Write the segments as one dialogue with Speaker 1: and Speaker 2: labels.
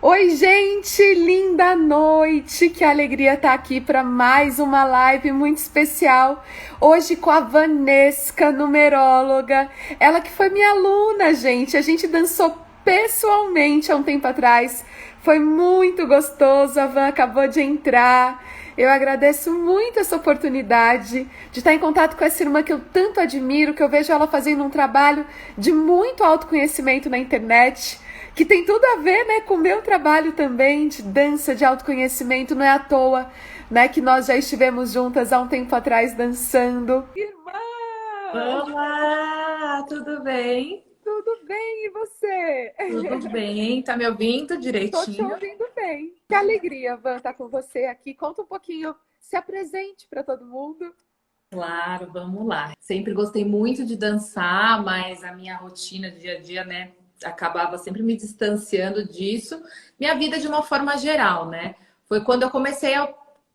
Speaker 1: Oi, gente, linda noite! Que alegria estar aqui para mais uma live muito especial. Hoje com a Vanesca, numeróloga. Ela que foi minha aluna, gente. A gente dançou pessoalmente há um tempo atrás. Foi muito gostoso. A Van acabou de entrar. Eu agradeço muito essa oportunidade de estar em contato com essa irmã que eu tanto admiro, que eu vejo ela fazendo um trabalho de muito autoconhecimento na internet, que tem tudo a ver, né, com o meu trabalho também de dança, de autoconhecimento. Não é à toa, né, que nós já estivemos juntas há um tempo atrás dançando. Irmã,
Speaker 2: Olá, tudo bem?
Speaker 1: tudo bem e você?
Speaker 2: Tudo bem, tá me ouvindo
Speaker 1: Tô te
Speaker 2: direitinho?
Speaker 1: ouvindo bem. Que alegria, Van, estar com você aqui. Conta um pouquinho, se apresente para todo mundo.
Speaker 2: Claro, vamos lá. Sempre gostei muito de dançar, mas a minha rotina do dia a dia, né, acabava sempre me distanciando disso. Minha vida de uma forma geral, né? Foi quando eu comecei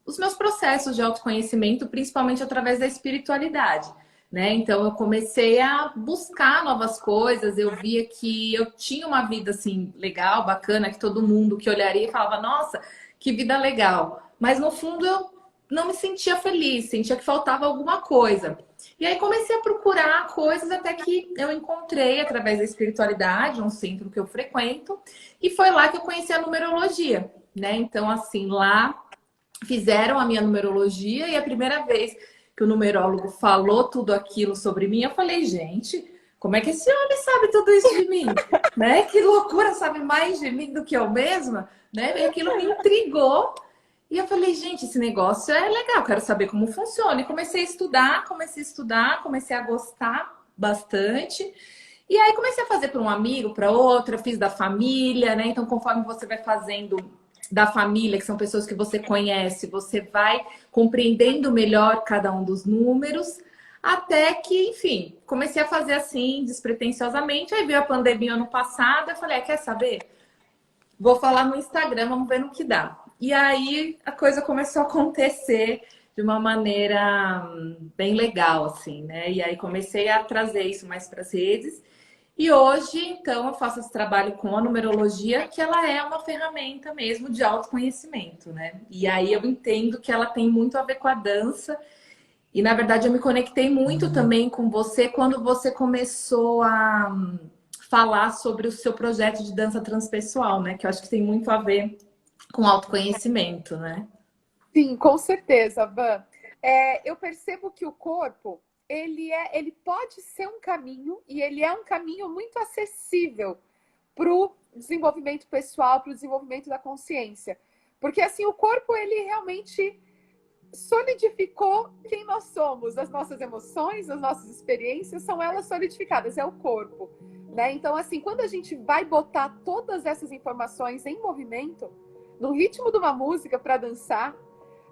Speaker 2: os meus processos de autoconhecimento, principalmente através da espiritualidade, né? Então eu comecei a buscar novas coisas, eu via que eu tinha uma vida assim legal, bacana, que todo mundo que olharia e falava, nossa, que vida legal. Mas no fundo eu não me sentia feliz, sentia que faltava alguma coisa. E aí comecei a procurar coisas até que eu encontrei, através da espiritualidade, um centro que eu frequento, e foi lá que eu conheci a numerologia, né? Então, assim, lá fizeram a minha numerologia e a primeira vez que o numerólogo falou tudo aquilo sobre mim, eu falei, gente, como é que esse homem sabe tudo isso de mim? Né? Que loucura, sabe mais de mim do que eu mesma? Né? E aquilo me intrigou. E eu falei, gente, esse negócio é legal, quero saber como funciona. E comecei a estudar, comecei a gostar bastante. E aí comecei a fazer para um amigo, para outra, fiz da família, né? Então, conforme você vai fazendo da família, que são pessoas que você conhece, você vai compreendendo melhor cada um dos números, até que, enfim, comecei a fazer assim, despretensiosamente. Aí veio a pandemia ano passado, eu falei, quer saber? Vou falar no Instagram, vamos ver no que dá. E aí a coisa começou a acontecer de uma maneira bem legal, assim, né? E aí comecei a trazer isso mais para as redes. E hoje, então, eu faço esse trabalho com a numerologia, que ela é uma ferramenta mesmo de autoconhecimento, né? E aí eu entendo que ela tem muito a ver com a dança. E na verdade eu me conectei muito também com você quando você começou a falar sobre o seu projeto de dança transpessoal, né? Que eu acho que tem muito a ver com autoconhecimento, né?
Speaker 1: Sim, com certeza, Van. Eu percebo que o corpo, ele pode ser um caminho, e ele é um caminho muito acessível para o desenvolvimento pessoal, para o desenvolvimento da consciência. Porque assim, o corpo, ele realmente solidificou quem nós somos, as nossas emoções, as nossas experiências, são elas solidificadas, é o corpo, né? Então, assim, quando a gente vai botar todas essas informações em movimento, no ritmo de uma música para dançar,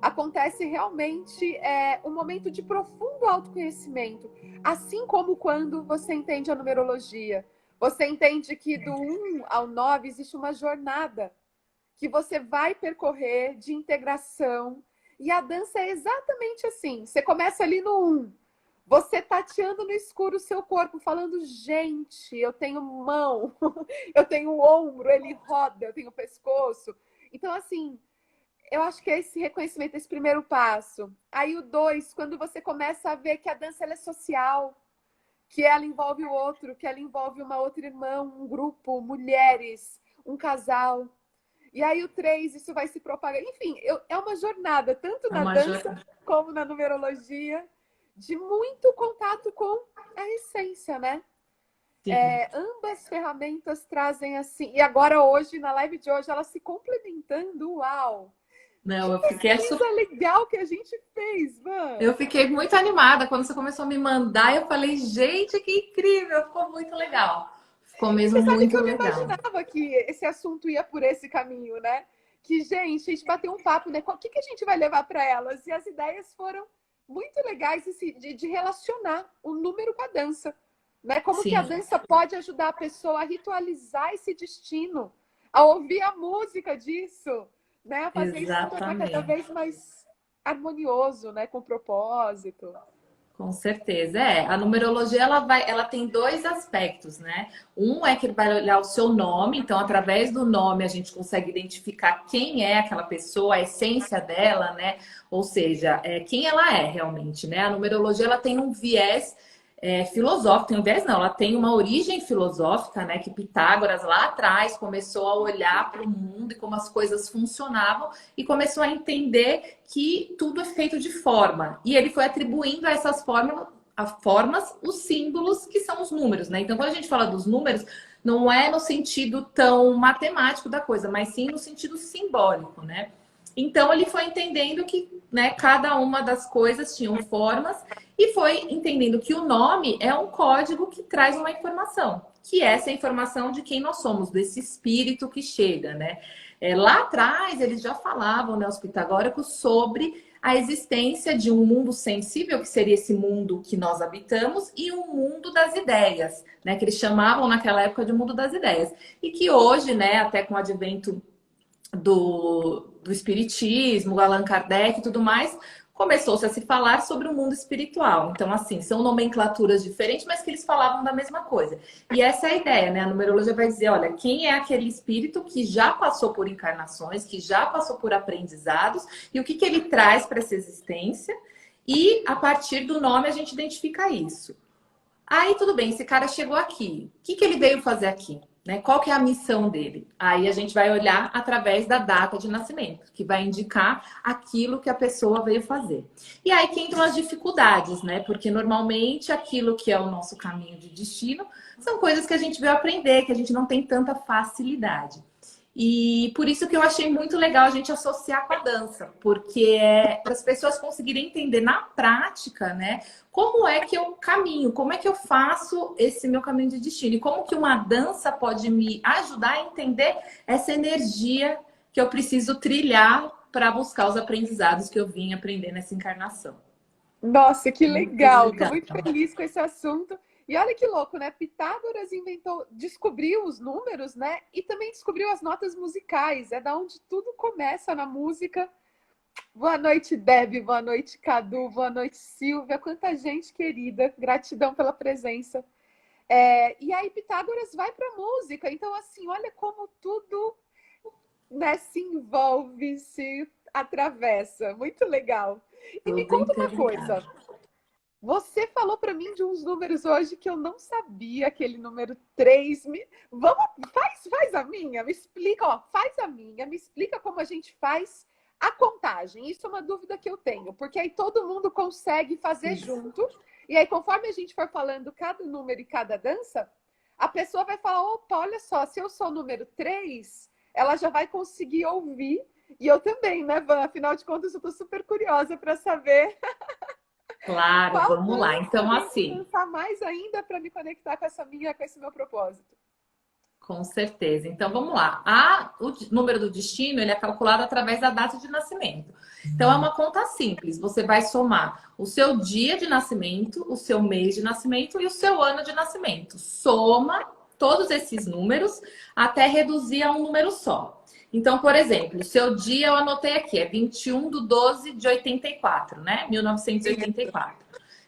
Speaker 1: acontece realmente um momento de profundo autoconhecimento. Assim como quando você entende a numerologia. Você entende que do 1 ao 9 existe uma jornada que você vai percorrer de integração. E a dança é exatamente assim. Você começa ali no 1. Você tateando no escuro o seu corpo, falando, gente, eu tenho mão, eu tenho ombro, ele roda, eu tenho pescoço. Então, assim, eu acho que é esse reconhecimento, esse primeiro passo. Aí o 2, quando você começa a ver que a dança ela é social, que ela envolve o outro, que ela envolve uma outra irmã, um grupo, mulheres, um casal. E aí o 3, isso vai se propagar. Enfim, é uma jornada, tanto
Speaker 2: É
Speaker 1: na
Speaker 2: uma
Speaker 1: dança
Speaker 2: jornada.
Speaker 1: como na numerologia, de muito contato com a essência, né?
Speaker 2: Sim.
Speaker 1: Ambas ferramentas trazem assim. E agora hoje, na live de hoje, elas se complementando. Uau!
Speaker 2: Não,
Speaker 1: Que pesquisa legal que a gente fez, Van!
Speaker 2: eu fiquei muito animada quando você começou a me mandar. Eu falei, gente, que incrível! Ficou muito legal. Ficou
Speaker 1: E
Speaker 2: mesmo
Speaker 1: você sabe que
Speaker 2: muito
Speaker 1: eu não
Speaker 2: legal.
Speaker 1: imaginava que esse assunto ia por esse caminho, né? Que, gente, a gente bateu um papo, né? O que, que a gente vai levar para elas? E as ideias foram muito legais assim, de relacionar o número com a dança. Né? Como que a
Speaker 2: Sim,
Speaker 1: dança pode ajudar a pessoa a ritualizar esse destino, a ouvir a música disso, né? A fazer isso se tornar cada
Speaker 2: exatamente.
Speaker 1: vez mais harmonioso, né? Com propósito.
Speaker 2: Com certeza, a numerologia ela tem dois aspectos, né? Um é que ele vai olhar o seu nome, então através do nome a gente consegue identificar quem é aquela pessoa, a essência dela, né? Ou seja, quem ela é realmente, né? A numerologia ela tem um viés filosófico, tem um viés não, ela tem uma origem filosófica, né? Que Pitágoras lá atrás começou a olhar para o mundo e como as coisas funcionavam e começou a entender que tudo é feito de forma. E ele foi atribuindo a essas formas os símbolos que são os números, né? Então, quando a gente fala dos números, não é no sentido tão matemático da coisa, mas sim no sentido simbólico, né? Então, ele foi entendendo que, né, cada uma das coisas tinham formas e foi entendendo que o nome é um código que traz uma informação, que é essa informação de quem nós somos, desse espírito que chega, né? Lá atrás, eles já falavam, né, os pitagóricos, sobre a existência de um mundo sensível, que seria esse mundo que nós habitamos, e um mundo das ideias, né, que eles chamavam naquela época de mundo das ideias. E que hoje, né, até com o advento do espiritismo, Allan Kardec e tudo mais, começou-se a se falar sobre o mundo espiritual. Então, assim, são nomenclaturas diferentes, mas que eles falavam da mesma coisa. E essa é a ideia, né? A numerologia vai dizer, olha, quem é aquele espírito que já passou por encarnações, que já passou por aprendizados, e o que ele traz para essa existência, e a partir do nome a gente identifica isso. Aí, tudo bem, esse cara chegou aqui. O que ele veio fazer aqui? Né? Qual que é a missão dele? Aí a gente vai olhar através da data de nascimento, que vai indicar aquilo que a pessoa veio fazer. E aí que entram as dificuldades, né? Porque normalmente aquilo que é o nosso caminho de destino são coisas que a gente veio aprender, que a gente não tem tanta facilidade. E por isso que eu achei muito legal a gente associar com a dança, porque para as pessoas conseguirem entender na prática, né, como é que eu caminho, como é que eu faço esse meu caminho de destino, e como que uma dança pode me ajudar a entender essa energia que eu preciso trilhar para buscar os aprendizados que eu vim aprender nessa encarnação.
Speaker 1: Nossa, que
Speaker 2: Muito
Speaker 1: legal! Tô
Speaker 2: legal.
Speaker 1: muito feliz com esse assunto. E olha que louco, né? Pitágoras descobriu os números, né? E também descobriu as notas musicais. É da onde tudo começa na música. Boa noite, Deb. Boa noite, Cadu. Boa noite, Silvia. Quanta gente querida. Gratidão pela presença. E aí, Pitágoras vai para a música. Então, assim, olha como tudo, né, se envolve, se atravessa. Muito legal. E me
Speaker 2: Tudo
Speaker 1: conta uma
Speaker 2: interligado.
Speaker 1: coisa. Você falou para mim de uns números hoje que eu não sabia, aquele número 3. Vamos, faz a minha, me explica, ó, faz a minha, me explica como a gente faz a contagem. Isso é uma dúvida que eu tenho, porque aí todo mundo consegue fazer
Speaker 2: Isso.
Speaker 1: junto. E aí, conforme a gente for falando cada número e cada dança, a pessoa vai falar: opa, olha só, se eu sou o número 3, ela já vai conseguir ouvir. E eu também, né, Van? Afinal de contas, eu estou super curiosa para saber
Speaker 2: Claro,
Speaker 1: qual
Speaker 2: vamos lá.
Speaker 1: dança eu
Speaker 2: Então,
Speaker 1: tenho que
Speaker 2: assim,
Speaker 1: dançar mais ainda para me conectar com com esse meu propósito?
Speaker 2: com certeza. Então, vamos lá. O número do destino, ele é calculado através da data de nascimento. Então, é uma conta simples. Você vai somar o seu dia de nascimento, o seu mês de nascimento e o seu ano de nascimento. Soma todos esses números até reduzir a um número só. Então, por exemplo, o seu dia eu anotei aqui, é 21/12/84, né? 1984.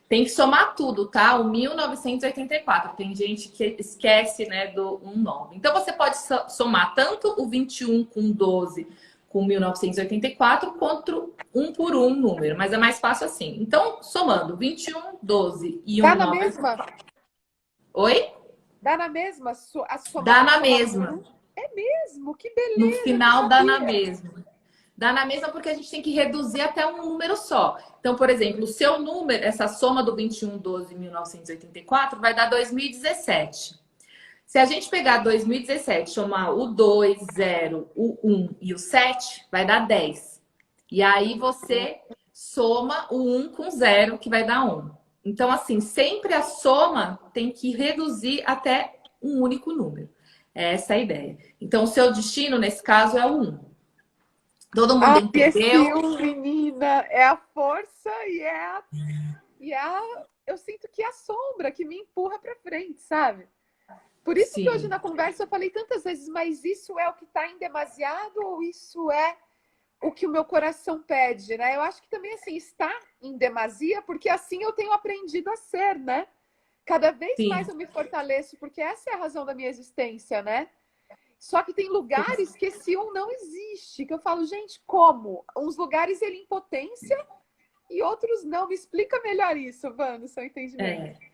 Speaker 2: Tem que somar tudo, tá? O 1984. Tem gente que esquece, né, do 19. Então, você pode somar tanto o 21 com 12 com 1984, quanto um por um número. Mas é mais fácil assim. Então, somando 21, 12 e
Speaker 1: Dá
Speaker 2: 1,
Speaker 1: na
Speaker 2: 9...
Speaker 1: mesma?
Speaker 2: Oi?
Speaker 1: Dá na mesma a
Speaker 2: Dá
Speaker 1: somar,
Speaker 2: na
Speaker 1: somar por
Speaker 2: mesma.
Speaker 1: um? É mesmo? Que
Speaker 2: No
Speaker 1: beleza, eu não
Speaker 2: final, dá na
Speaker 1: sabia.
Speaker 2: mesma. Dá na mesma porque a gente tem que reduzir até um número só. Então, por exemplo, o seu número, essa soma do 21, 12 e 1984 vai dar 2017. Se a gente pegar 2017, somar o 2, 0, o 1 e o 7, vai dar 10. E aí você soma o 1 com 0, que vai dar 1. Então, assim, sempre a soma tem que reduzir até um único número. É essa a ideia. Então, o seu destino, nesse caso, é o 1. Todo mundo
Speaker 1: Ah, esse
Speaker 2: entendeu?
Speaker 1: um, menina, é a força eu sinto que é a sombra que me empurra para frente, sabe? Por isso que hoje
Speaker 2: Sim.
Speaker 1: na conversa eu falei tantas vezes, mas isso é o que está em demasiado ou isso é o que o meu coração pede, né? Eu acho que também, assim, está em demasia, porque assim eu tenho aprendido a ser, né? Cada vez mais
Speaker 2: Sim.
Speaker 1: eu me fortaleço, porque essa é a razão da minha existência, né? Só que tem lugares que esse um não existe, que eu falo, gente, como? Uns lugares ele em potência e outros não. Me explica melhor isso, Van, no seu entendimento.
Speaker 2: É.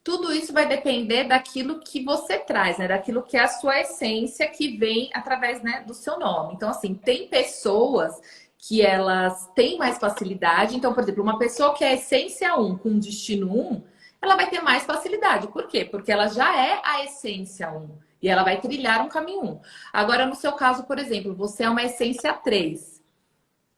Speaker 2: Tudo isso vai depender daquilo que você traz, né? Daquilo que é a sua essência que vem através, né, do seu nome. Então, assim, tem pessoas que elas têm mais facilidade. Então, por exemplo, uma pessoa que é essência um com destino um, ela vai ter mais facilidade. Por quê? Porque ela já é a essência um e ela vai trilhar um caminho um. Agora, no seu caso, por exemplo, você é uma essência 3.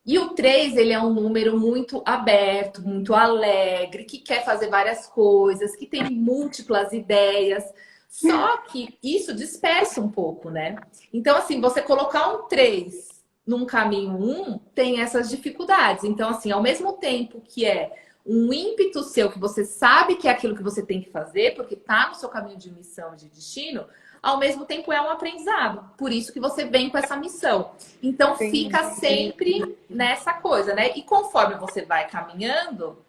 Speaker 2: E o 3 ele é um número muito aberto, muito alegre, que quer fazer várias coisas, que tem múltiplas ideias. Só que isso dispersa um pouco, né? Então, assim, você colocar um 3 num caminho um tem essas dificuldades. Então, assim, ao mesmo tempo que é um ímpeto seu, que você sabe que é aquilo que você tem que fazer, porque tá no seu caminho de missão, de destino, ao mesmo tempo é um aprendizado. Por isso que você vem com essa missão. Então fica
Speaker 1: Entendi.
Speaker 2: sempre nessa coisa, né? E conforme você vai caminhando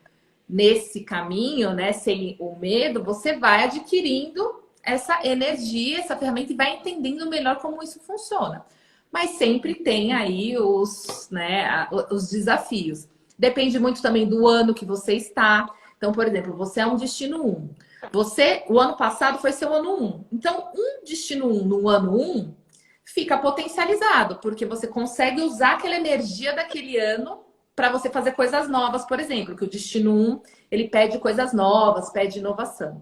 Speaker 2: nesse caminho, né, sem o medo, você vai adquirindo essa energia, essa ferramenta e vai entendendo melhor como isso funciona. Mas sempre tem aí os desafios. Depende muito também do ano que você está. Então, por exemplo, você é um destino um. O ano passado foi seu ano um. Então, um destino um no ano um fica potencializado, porque você consegue usar aquela energia daquele ano para você fazer coisas novas, por exemplo, que o destino um ele pede coisas novas, pede inovação.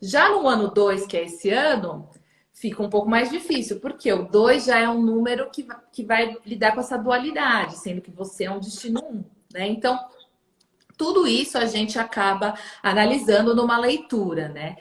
Speaker 2: Já no ano 2 que é esse ano, fica um pouco mais difícil, porque o 2 já é um número que vai lidar com essa dualidade, sendo que você é um destino um, né? Então, tudo isso a gente acaba analisando numa leitura, né?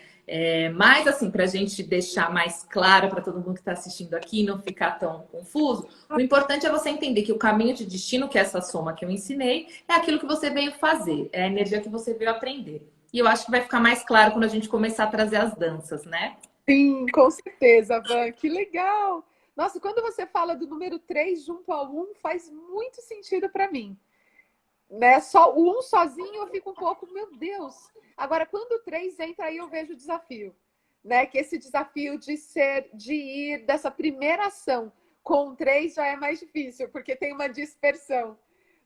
Speaker 2: Mas, assim, para a gente deixar mais claro para todo mundo que está assistindo aqui, não ficar tão confuso, o importante é você entender que o caminho de destino, que é essa soma que eu ensinei, é aquilo que você veio fazer, é a energia que você veio aprender. E eu acho que vai ficar mais claro quando a gente começar a trazer as danças, né?
Speaker 1: Sim, com certeza, Van. Que legal! Nossa, quando você fala do número 3 junto ao um, faz muito sentido para mim. Né? Só o um sozinho eu fico um pouco, meu Deus. Agora, quando o 3 entra aí, eu vejo o desafio, né? Que esse desafio de ir dessa primeira ação com o 3 já é mais difícil, porque tem uma dispersão,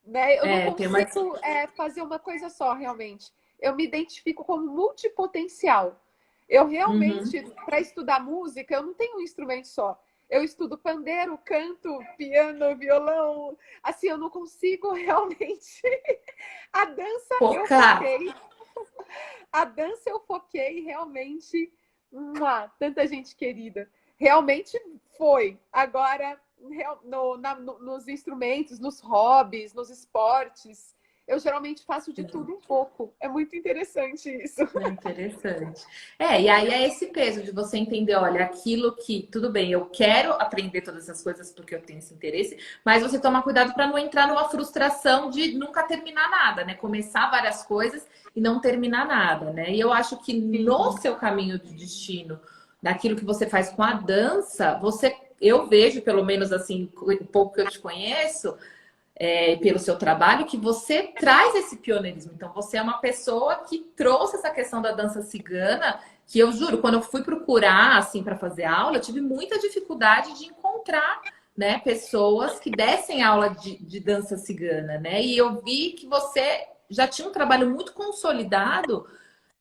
Speaker 1: né? Eu não
Speaker 2: Tem uma.
Speaker 1: consigo fazer uma coisa só, realmente. Eu me identifico como multipotencial. Eu
Speaker 2: Uhum.
Speaker 1: realmente, para estudar música, eu não tenho um instrumento só. Eu estudo pandeiro, canto, piano, violão. Assim, eu não consigo realmente. A dança eu
Speaker 2: Focar.
Speaker 1: foquei. A dança eu foquei realmente. Tanta gente querida. Realmente foi. Agora, nos instrumentos, nos hobbies, nos esportes, eu geralmente faço de tudo um pouco. É muito interessante isso.
Speaker 2: É interessante. E aí é esse peso de você entender, olha, aquilo que, tudo bem, eu quero aprender todas essas coisas porque eu tenho esse interesse, mas você toma cuidado para não entrar numa frustração de nunca terminar nada, né? Começar várias coisas e não terminar nada, né? E eu acho que no seu caminho de destino, daquilo que você faz com a dança, eu vejo, pelo menos assim, o pouco que eu te conheço, pelo seu trabalho, que você traz esse pioneirismo. Então, você é uma pessoa que trouxe essa questão da dança cigana, que eu juro, quando eu fui procurar, assim, para fazer aula, eu tive muita dificuldade de encontrar, né, pessoas que dessem aula de dança cigana, né? E eu vi que você já tinha um trabalho muito consolidado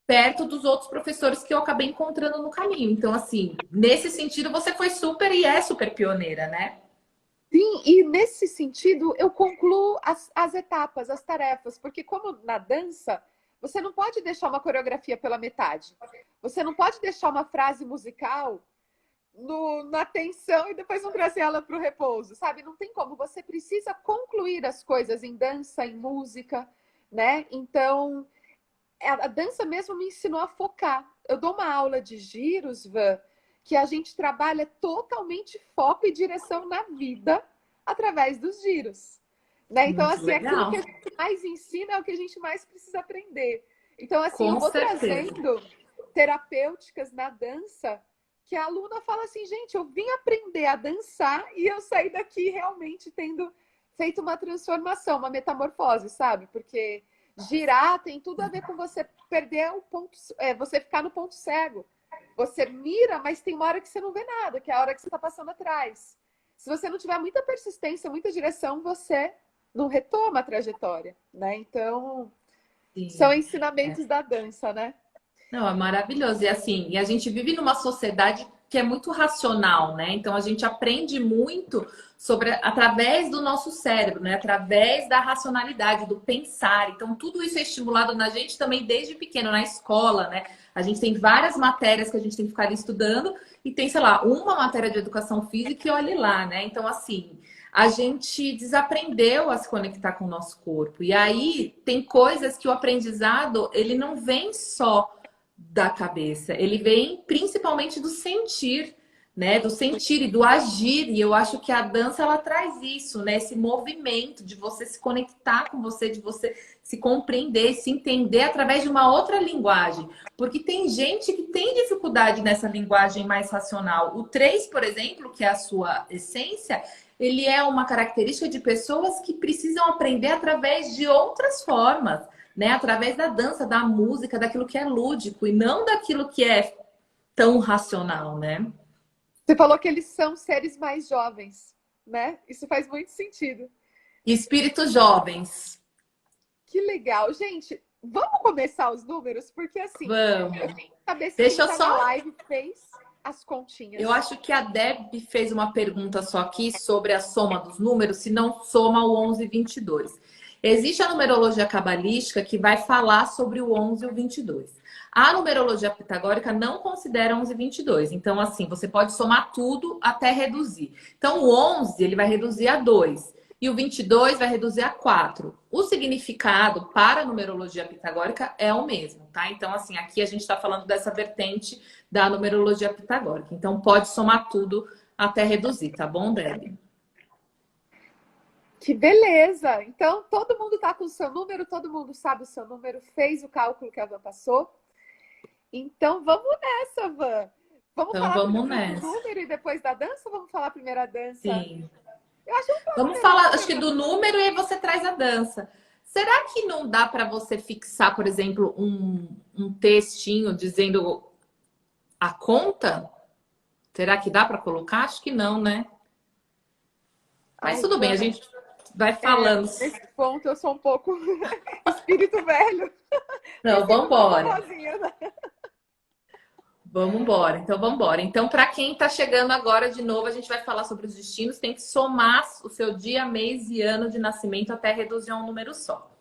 Speaker 2: perto dos outros professores que eu acabei encontrando no caminho. Então, assim, nesse sentido, você foi super e é super pioneira, né?
Speaker 1: Sim, e nesse sentido eu concluo as etapas, as tarefas, porque como na dança, você não pode deixar uma coreografia pela metade. Você não pode deixar uma frase musical na tensão e depois não trazer ela para o repouso, sabe? Não tem como. Você precisa concluir as coisas em dança, em música, né? Então, a dança mesmo me ensinou a focar. Eu dou uma aula de giros, Van, que a gente trabalha totalmente foco e direção na vida através dos giros. Né? Então,
Speaker 2: Muito
Speaker 1: assim, aquilo que a
Speaker 2: legal.
Speaker 1: gente mais ensina é o que a gente mais precisa aprender. Então, assim, eu
Speaker 2: Com
Speaker 1: vou
Speaker 2: certeza.
Speaker 1: trazendo terapêuticas na dança que a aluna fala assim, gente, eu vim aprender a dançar e eu saí daqui realmente tendo feito uma transformação, uma metamorfose, sabe? Porque girar tem tudo a ver com você perder o ponto, você ficar no ponto cego. Você mira, mas tem uma hora que você não vê nada, que é a hora que você está passando atrás. Se você não tiver muita persistência, muita direção, você não retoma a trajetória, né? Então, são
Speaker 2: Sim.
Speaker 1: ensinamentos da dança, né?
Speaker 2: Não, é maravilhoso. E assim, e a gente vive numa sociedade que é muito racional, né? Então a gente aprende muito sobre através do nosso cérebro, né? Através da racionalidade, do pensar. Então tudo isso é estimulado na gente também desde pequeno, na escola, né? A gente tem várias matérias que a gente tem que ficar ali estudando e tem, sei lá, uma matéria de educação física e olhe lá, né? Então assim, a gente desaprendeu a se conectar com o nosso corpo. E aí tem coisas que o aprendizado, ele não vem só da cabeça, ele vem principalmente do sentir, né? Do sentir e do agir. E eu acho que a dança ela traz isso, né? Esse movimento de você se conectar com você, de você se compreender, se entender através de uma outra linguagem. Porque tem gente que tem dificuldade nessa linguagem mais racional. O 3, por exemplo, que é a sua essência, ele é uma característica de pessoas que precisam aprender através de outras formas, né? Através da dança, da música, daquilo que é lúdico e não daquilo que é tão racional, né?
Speaker 1: Você falou que eles são seres mais jovens, né? Isso faz muito sentido.
Speaker 2: Espíritos jovens.
Speaker 1: Que legal. Gente, vamos começar os números? Porque assim, eu
Speaker 2: Vamos.
Speaker 1: tenho que saber se quem
Speaker 2: Deixa eu
Speaker 1: tá na
Speaker 2: só.
Speaker 1: live fez as continhas.
Speaker 2: Eu acho que a Deb fez uma pergunta só aqui sobre a soma dos números, se não soma o 11 e 22. Existe a numerologia cabalística que vai falar sobre o 11 e o 22. A numerologia pitagórica não considera 11 e 22. Então, assim, você pode somar tudo até reduzir. Então, o 11 ele vai reduzir a 2 e o 22 vai reduzir a 4. O significado para a numerologia pitagórica é o mesmo, tá? Então, assim, aqui a gente está falando dessa vertente da numerologia pitagórica. Então, pode somar tudo até reduzir, tá bom, Deb?
Speaker 1: Que beleza! Então, todo mundo está com o seu número, todo mundo sabe o seu número, fez o cálculo que a Van passou. Então, vamos nessa, Van. Vamos
Speaker 2: Então,
Speaker 1: falar
Speaker 2: vamos
Speaker 1: primeiro do
Speaker 2: nessa.
Speaker 1: número e depois da dança ou vamos falar primeiro a dança?
Speaker 2: Sim.
Speaker 1: Eu acho que vamos falar
Speaker 2: Vamos
Speaker 1: primeiro
Speaker 2: falar,
Speaker 1: do
Speaker 2: acho que
Speaker 1: número.
Speaker 2: do número e aí você traz a dança. Será que não dá para você fixar, por exemplo, um textinho dizendo a conta? Será que dá para colocar? Acho que não, né? Mas
Speaker 1: Ai,
Speaker 2: tudo bem,
Speaker 1: Van,
Speaker 2: a gente vai falando.
Speaker 1: nesse ponto eu sou um pouco espírito velho. Me
Speaker 2: Não, vamos
Speaker 1: sinto uma
Speaker 2: embora.
Speaker 1: vovozinha, né?
Speaker 2: Vamos embora. Então, vamos embora. Então, para quem está chegando agora de novo, a gente vai falar sobre os destinos. Tem que somar o seu dia, mês e ano de nascimento até reduzir a um número só.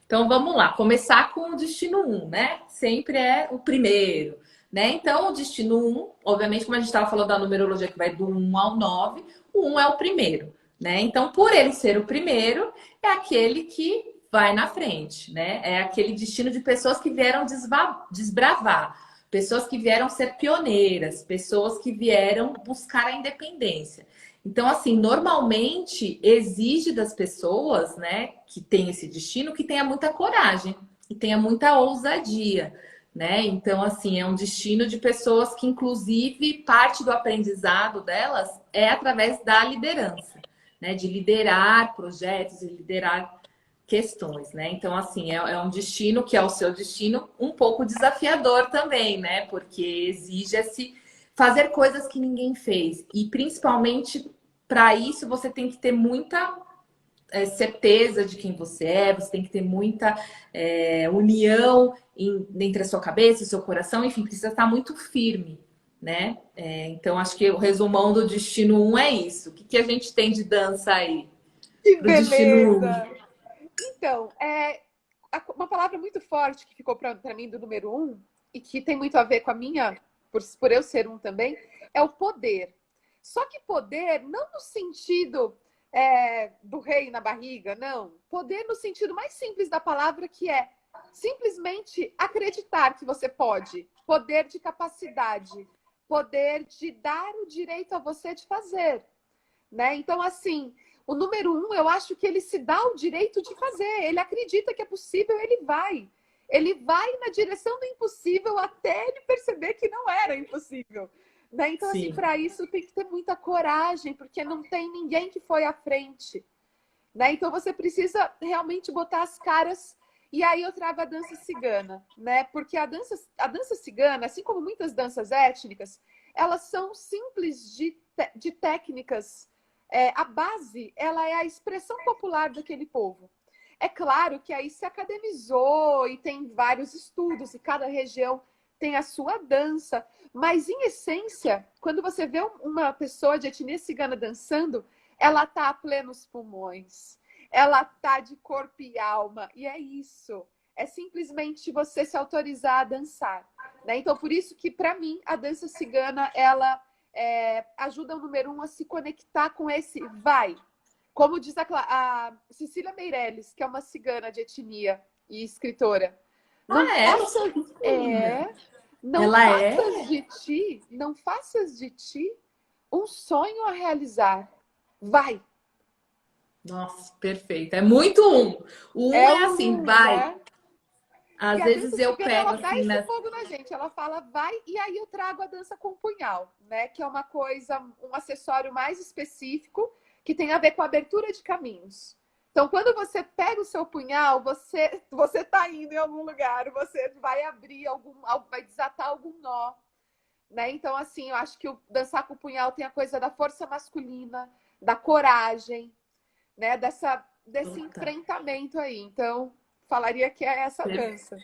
Speaker 2: Então, vamos lá. Começar com o destino 1, né? Sempre é o primeiro, né? Então, o destino 1, obviamente, como a gente estava falando da numerologia que vai do 1 ao 9, o 1 é o primeiro, né? Então, por ele ser o primeiro, é aquele que vai na frente, né? É aquele destino de pessoas que vieram desbravar. Pessoas que vieram ser pioneiras, pessoas que vieram buscar a independência. Então, assim, normalmente exige das pessoas, né, que tem esse destino, que tenha muita coragem e tenha muita ousadia, né? Então, assim, é um destino de pessoas que, inclusive, parte do aprendizado delas é através da liderança, né? De liderar projetos, de liderar questões, né? Então, assim, é um destino que é o seu destino um pouco desafiador também, né? Porque exige esse fazer coisas que ninguém fez. E principalmente para isso você tem que ter muita certeza de quem você tem que ter muita união entre a sua cabeça e o seu coração, enfim, precisa estar muito firme, né? Então, acho que o resumão do destino 1 é isso. O que a gente tem de dança aí
Speaker 1: Que
Speaker 2: pro destino 1?
Speaker 1: beleza! Então, uma palavra muito forte que ficou para mim do número 1 e que tem muito a ver com a minha, por eu ser um também, é o poder. Só que poder não no sentido do rei na barriga, não. Poder no sentido mais simples da palavra, que é simplesmente acreditar que você pode. Poder de capacidade. Poder de dar o direito a você de fazer. Né? Então, assim, o número 1, eu acho que ele se dá o direito de fazer. Ele acredita que é possível, ele vai. Ele vai na direção do impossível até ele perceber que não era impossível. Né? Então, assim,
Speaker 2: Sim.
Speaker 1: para isso tem que ter muita coragem, porque não tem ninguém que foi à frente. né? Então você precisa realmente botar as caras. E aí eu trago a dança cigana, né? Porque a dança cigana, assim como muitas danças étnicas, elas são simples de técnicas. A base, ela é a expressão popular daquele povo. É claro que aí se academizou e tem vários estudos, e cada região tem a sua dança, mas em essência, quando você vê uma pessoa de etnia cigana dançando, ela está a plenos pulmões, ela está de corpo e alma, e é isso. É simplesmente você se autorizar a dançar, né? Então, por isso que, para mim, a dança cigana, ela ajuda o número 1 a se conectar com esse vai. Como diz a Cecília Meirelles, que é uma cigana de etnia e escritora. Não
Speaker 2: Ah, é? Não
Speaker 1: faças,
Speaker 2: sabia.
Speaker 1: não
Speaker 2: Ela é?
Speaker 1: faças de ti, não faças de ti um sonho a realizar. Vai.
Speaker 2: Nossa, perfeito. É muito um. O um
Speaker 1: É
Speaker 2: é assim,
Speaker 1: um,
Speaker 2: vai.
Speaker 1: né? E
Speaker 2: Às
Speaker 1: a dança
Speaker 2: vezes eu
Speaker 1: cigana, ela
Speaker 2: pego
Speaker 1: dá
Speaker 2: assim,
Speaker 1: esse
Speaker 2: né?
Speaker 1: fogo na gente. Ela fala, vai, e aí eu trago a dança com punhal, né? Que é uma coisa, um acessório mais específico, que tem a ver com a abertura de caminhos. Então, quando você pega o seu punhal, você está indo em algum lugar, você vai abrir vai desatar algum nó, né? Então, assim, eu acho que o dançar com o punhal tem a coisa da força masculina, da coragem, né? Desse
Speaker 2: Total.
Speaker 1: enfrentamento aí. Então, falaria que é essa dança.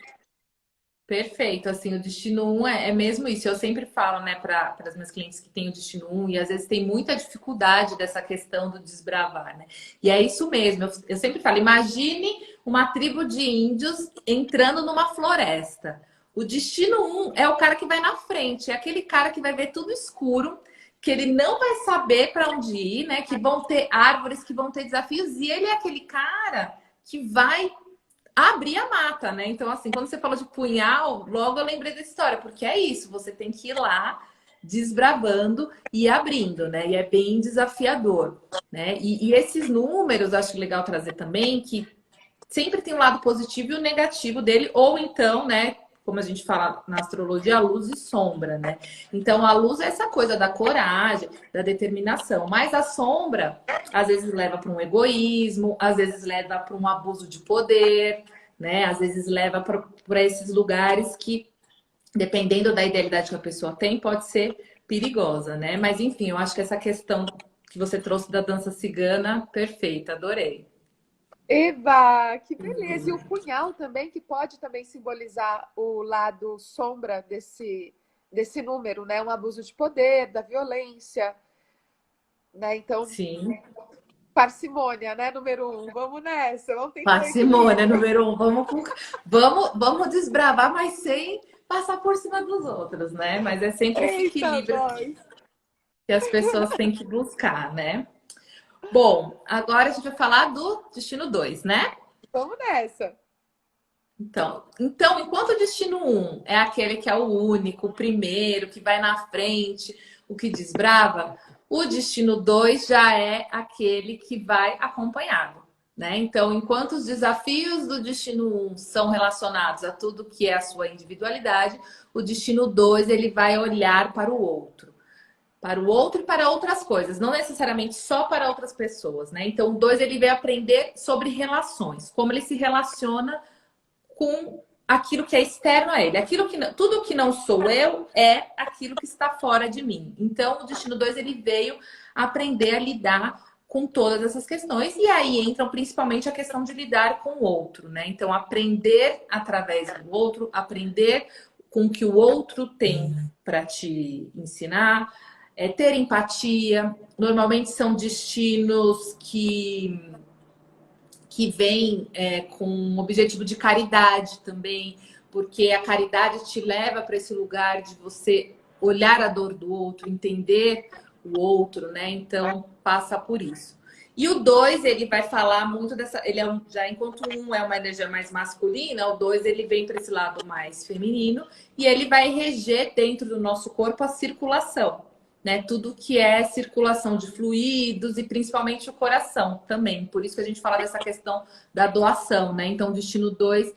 Speaker 2: Perfeito, assim, o destino um é mesmo isso. Eu sempre falo, né, para as minhas clientes que têm o destino um e às vezes tem muita dificuldade dessa questão do desbravar, né? E é isso mesmo. Eu sempre falo, imagine uma tribo de índios entrando numa floresta. O destino um é o cara que vai na frente, é aquele cara que vai ver tudo escuro, que ele não vai saber para onde ir, né? Que vão ter árvores, que vão ter desafios, e ele é aquele cara que vai abrir a mata, né? Então, assim, quando você falou de punhal, logo eu lembrei dessa história, porque é isso, você tem que ir lá desbravando e abrindo, né? E é bem desafiador, né? E esses números, acho legal trazer também, que sempre tem um lado positivo e o negativo dele, ou então, né? Como a gente fala na astrologia, a luz e sombra, né? Então, a luz é essa coisa da coragem, da determinação, mas a sombra, às vezes, leva para um egoísmo, às vezes, leva para um abuso de poder, né? Às vezes, leva para esses lugares que, dependendo da idealidade que a pessoa tem, pode ser perigosa, né? Mas, enfim, eu acho que essa questão que você trouxe da dança cigana, perfeita, adorei.
Speaker 1: Eba, que beleza! E o punhal também, que pode também simbolizar o lado sombra desse número, né? Um abuso de poder, da violência, né? Então,
Speaker 2: Sim.
Speaker 1: parcimônia, né? Número 1. Vamos nessa, vamos tentar o
Speaker 2: Parcimônia,
Speaker 1: equilíbrio.
Speaker 2: número um. Vamos desbravar, mas sem passar por cima dos outros, né? Mas é sempre esse
Speaker 1: Eita,
Speaker 2: equilíbrio
Speaker 1: nós!
Speaker 2: que as pessoas têm que buscar, né? Bom, agora a gente vai falar do destino 2, né?
Speaker 1: Vamos nessa!
Speaker 2: Então, enquanto o destino um é aquele que é o único, o primeiro, que vai na frente, o que desbrava, o destino 2 já é aquele que vai acompanhado, né? Então, enquanto os desafios do destino um são relacionados a tudo que é a sua individualidade, o destino 2 ele vai olhar para o outro e para outras coisas, não necessariamente só para outras pessoas, né? Então, o 2 ele vai aprender sobre relações, como ele se relaciona com aquilo que é externo a ele. Tudo que não sou eu é aquilo que está fora de mim. Então, o destino 2 ele veio aprender a lidar com todas essas questões e aí entram principalmente a questão de lidar com o outro, né? Então, aprender através do outro, aprender com o que o outro tem para te ensinar, ter empatia. Normalmente são destinos que vem com um objetivo de caridade também, porque a caridade te leva para esse lugar de você olhar a dor do outro, entender o outro, né? Então, passa por isso. E o 2 ele vai falar muito dessa. Ele já enquanto um é uma energia mais masculina, o 2 ele vem para esse lado mais feminino e ele vai reger dentro do nosso corpo a circulação, né? Tudo que é circulação de fluidos e principalmente o coração também. Por isso que a gente fala dessa questão da doação, né? Então, o destino 2,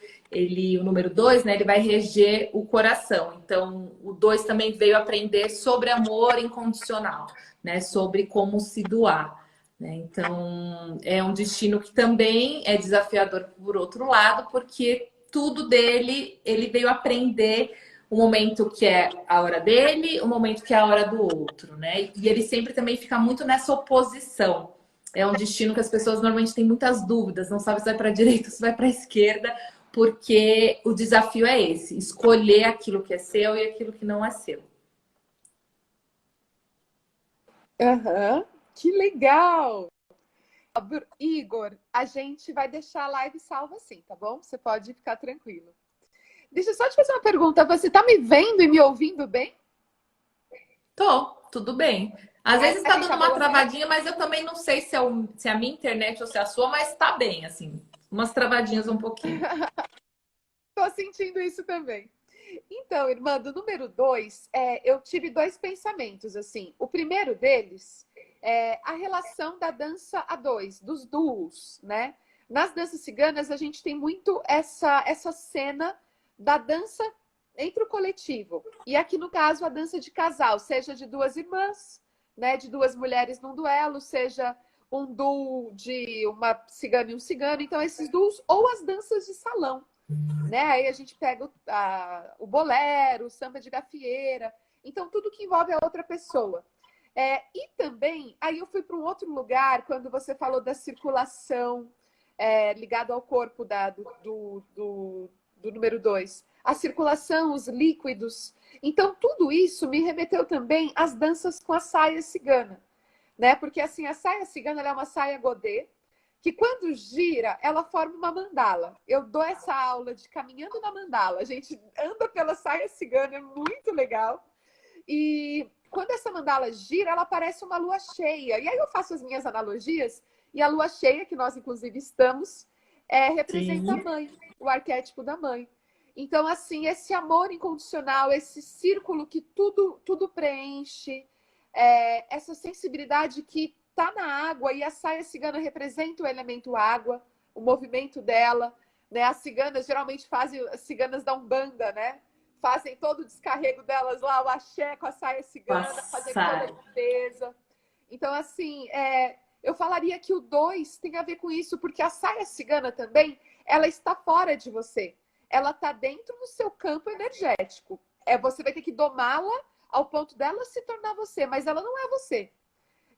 Speaker 2: o número 2, né? Ele vai reger o coração. Então, o 2 também veio aprender sobre amor incondicional, né? Sobre como se doar. né? Então, é um destino que também é desafiador por outro lado, porque tudo dele, ele veio aprender o momento que é a hora dele, o momento que é a hora do outro, né? E ele sempre também fica muito nessa oposição. É um destino que as pessoas normalmente têm muitas dúvidas, não sabe se vai para a direita ou se vai para a esquerda, porque o desafio é esse, escolher aquilo que é seu e aquilo que não é seu.
Speaker 1: Aham, que legal! Igor, a gente vai deixar a live salva assim, tá bom? Você pode ficar tranquilo. Deixa eu só te fazer uma pergunta. Você tá me vendo e me ouvindo bem?
Speaker 2: Tô, tudo bem. Às vezes
Speaker 1: A
Speaker 2: está
Speaker 1: gente
Speaker 2: dando
Speaker 1: tá
Speaker 2: uma
Speaker 1: boa mesmo?
Speaker 2: travadinha, mas eu também não sei se é a minha internet ou se é a sua, mas tá bem, assim. Umas travadinhas um pouquinho.
Speaker 1: Tô sentindo isso também. Então, irmã, do número 2, eu tive dois pensamentos, assim. O primeiro deles é a relação da dança a dois, dos duos, né? Nas danças ciganas, a gente tem muito essa cena da dança entre o coletivo. E aqui, no caso, a dança de casal, seja de duas irmãs, né? De duas mulheres num duelo, seja um duo de uma cigana e um cigano. Então, esses duos, ou as danças de salão, né? Aí a gente pega o bolero, o samba de gafieira, então tudo que envolve a outra pessoa. E também, aí eu fui para um outro lugar, quando você falou da circulação ligado ao corpo do número 2. A circulação, os líquidos. Então, tudo isso me remeteu também às danças com a saia cigana, né? Porque assim, a saia cigana é uma saia godê, que quando gira, ela forma uma mandala. Eu dou essa aula de caminhando na mandala. A gente anda pela saia cigana, é muito legal. E quando essa mandala gira, ela parece uma lua cheia. E aí eu faço as minhas analogias, e a lua cheia, que nós inclusive estamos, representa a
Speaker 2: Sim.
Speaker 1: mãe, o arquétipo da mãe. Então, assim, esse amor incondicional, esse círculo que tudo preenche, essa sensibilidade que está na água, e a saia cigana representa o elemento água, o movimento dela, né? As ciganas geralmente fazem, as ciganas da Umbanda, né? Fazem todo o descarrego delas lá, o axé com a saia cigana, fazem toda a
Speaker 2: Passar.
Speaker 1: limpeza. Então, assim, eu falaria que o 2 tem a ver com isso, porque a saia cigana também, ela está fora de você. Ela está dentro do seu campo energético. Você vai ter que domá-la ao ponto dela se tornar você, mas ela não é você.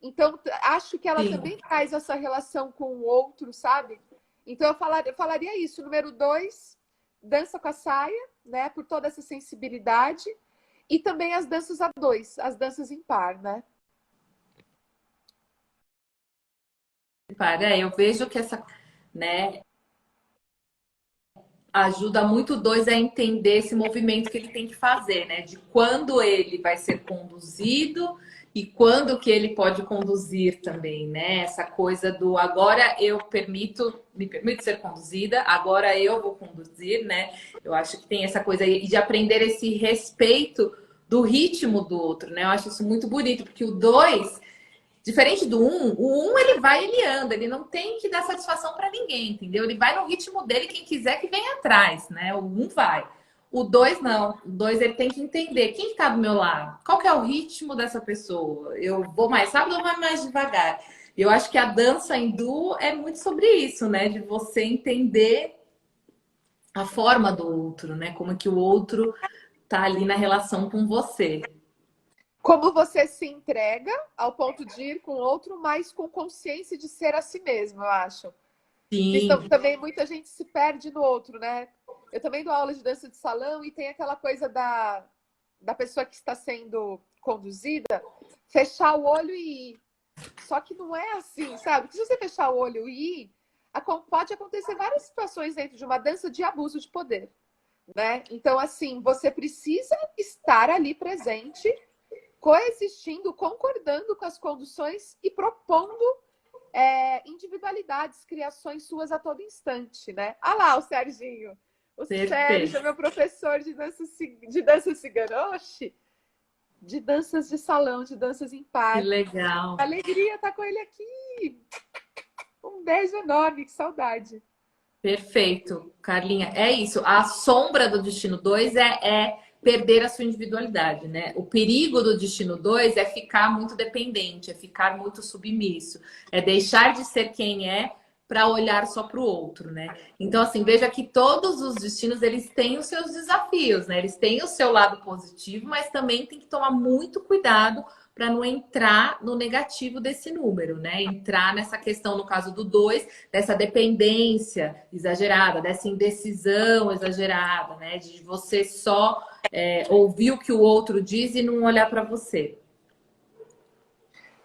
Speaker 1: Então, acho que ela
Speaker 2: Sim.
Speaker 1: também traz essa relação com o outro, sabe? Então, eu falaria isso. Número 2, dança com a saia, né? Por toda essa sensibilidade. E também as danças a dois, as danças em par, né?
Speaker 2: Para, eu vejo que essa, né, ajuda muito dois a entender esse movimento que ele tem que fazer, né? De quando ele vai ser conduzido e quando que ele pode conduzir também, né? Essa coisa do agora eu me permito ser conduzida, agora eu vou conduzir, né? Eu acho que tem essa coisa aí de aprender esse respeito do ritmo do outro, né? Eu acho isso muito bonito, porque o dois, diferente do um, o um ele vai, ele anda, ele não tem que dar satisfação para ninguém, entendeu? Ele vai no ritmo dele, quem quiser que venha atrás, né? O um vai. O dois não. O dois ele tem que entender quem está do meu lado, qual que é o ritmo dessa pessoa. Eu vou mais rápido ou vou mais devagar? Eu acho que a dança hindu é muito sobre isso, né? De você entender a forma do outro, né? Como que o outro tá ali na relação com você.
Speaker 1: Como você se entrega ao ponto de ir com o outro, mas com consciência de ser a si mesmo, eu acho.
Speaker 2: Sim,
Speaker 1: Também muita gente se perde no outro, né? Eu também dou aula de dança de salão e tem aquela coisa da pessoa que está sendo conduzida fechar o olho e ir. Só que não é assim, sabe? Se você fechar o olho e ir, pode acontecer várias situações dentro de uma dança de abuso de poder, né? Então, assim, você precisa estar ali presente, coexistindo, concordando com as conduções e propondo individualidades, criações suas a todo instante, né? Ah lá, o Serginho. O Sérgio é
Speaker 2: perfeito.
Speaker 1: meu professor de dança cigana. Oxi! De danças de salão, de danças em
Speaker 2: Que
Speaker 1: par.
Speaker 2: legal.
Speaker 1: Alegria estar com ele aqui. Um beijo enorme, que saudade.
Speaker 2: Perfeito, Carlinha. É isso. A sombra do Destino 2 é perder a sua individualidade, né? O perigo do destino 2 é ficar muito dependente, é ficar muito submisso, é deixar de ser quem é para olhar só para o outro, né? Então, assim, veja que todos os destinos, eles têm os seus desafios, né? Eles têm o seu lado positivo, mas também tem que tomar muito cuidado para não entrar no negativo desse número, né? Entrar nessa questão, no caso do 2, dessa dependência exagerada, dessa indecisão exagerada, né? De você só ouvir o que o outro diz e não olhar para você.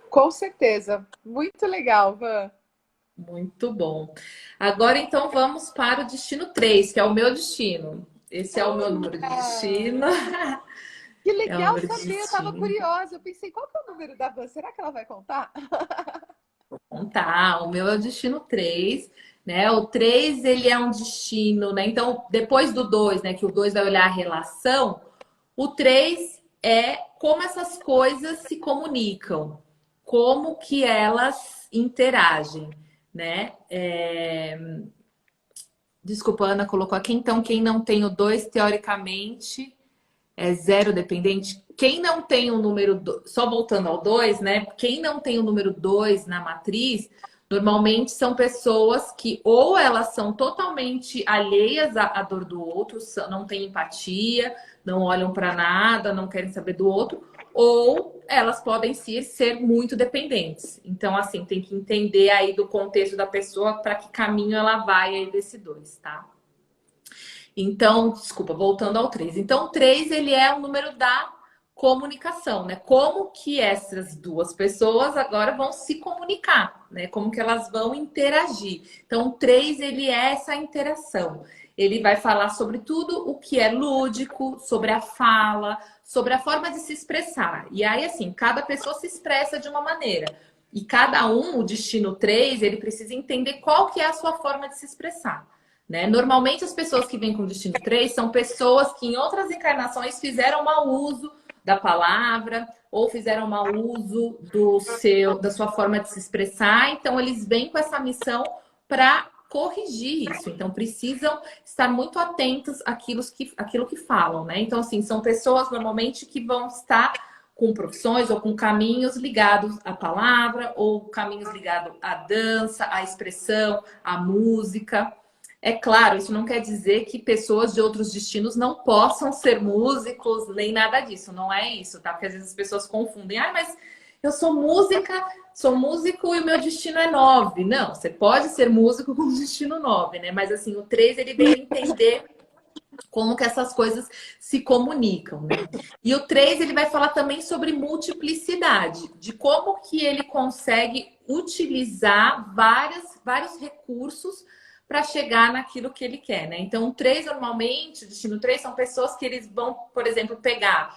Speaker 1: Com certeza. Muito legal, Van.
Speaker 2: Muito bom. Agora, então, vamos para o destino 3, que é o meu destino. Esse é o meu número de destino.
Speaker 1: Que
Speaker 2: É o
Speaker 1: legal
Speaker 2: número de
Speaker 1: saber, eu estava
Speaker 2: destino.
Speaker 1: curiosa. Eu pensei, qual que é o número da Van? Será que ela vai contar?
Speaker 2: Então, tá, o meu é o destino 3, né? O 3 ele é um destino, né? Então, depois do 2, né? Que o 2 vai olhar a relação, o 3 é como essas coisas se comunicam, como que elas interagem, né? Desculpa, a Ana colocou aqui, então, quem não tem o 2 teoricamente, é zero dependente. Quem não tem o número, só voltando ao 2, né? Quem não tem o número 2 na matriz, normalmente são pessoas que ou elas são totalmente alheias à dor do outro, não têm empatia, não olham para nada, não querem saber do outro, ou elas podem ser muito dependentes. Então, assim, tem que entender aí do contexto da pessoa para que caminho ela vai aí desse 2, tá? Então, desculpa, voltando ao 3. Então, o 3, ele é o número da comunicação, né? Como que essas duas pessoas agora vão se comunicar, né? Como que elas vão interagir. Então, o 3, ele é essa interação. Ele vai falar sobre tudo o que é lúdico, sobre a fala, sobre a forma de se expressar. E aí, assim, cada pessoa se expressa de uma maneira. E cada um, o destino 3, ele precisa entender qual que é a sua forma de se expressar. Né? Normalmente, as pessoas que vêm com destino 3 são pessoas que em outras encarnações fizeram mau uso da palavra ou fizeram mau uso da sua forma de se expressar. Então, eles vêm com essa missão para corrigir isso. Então, precisam estar muito atentos àquilo que falam. Né? Então, assim, são pessoas normalmente que vão estar com profissões ou com caminhos ligados à palavra ou caminhos ligados à dança, à expressão, à música. É claro, isso não quer dizer que pessoas de outros destinos não possam ser músicos, nem nada disso. Não é isso, tá? Porque às vezes as pessoas confundem. Ah, mas eu sou músico e o meu destino é 9. Não, você pode ser músico com destino 9, né? Mas assim, o 3 ele vem entender como que essas coisas se comunicam, né? E o 3 ele vai falar também sobre multiplicidade, de como que ele consegue utilizar vários recursos para chegar naquilo que ele quer, né? Então, o 3 normalmente, o destino 3 são pessoas que eles vão, por exemplo, pegar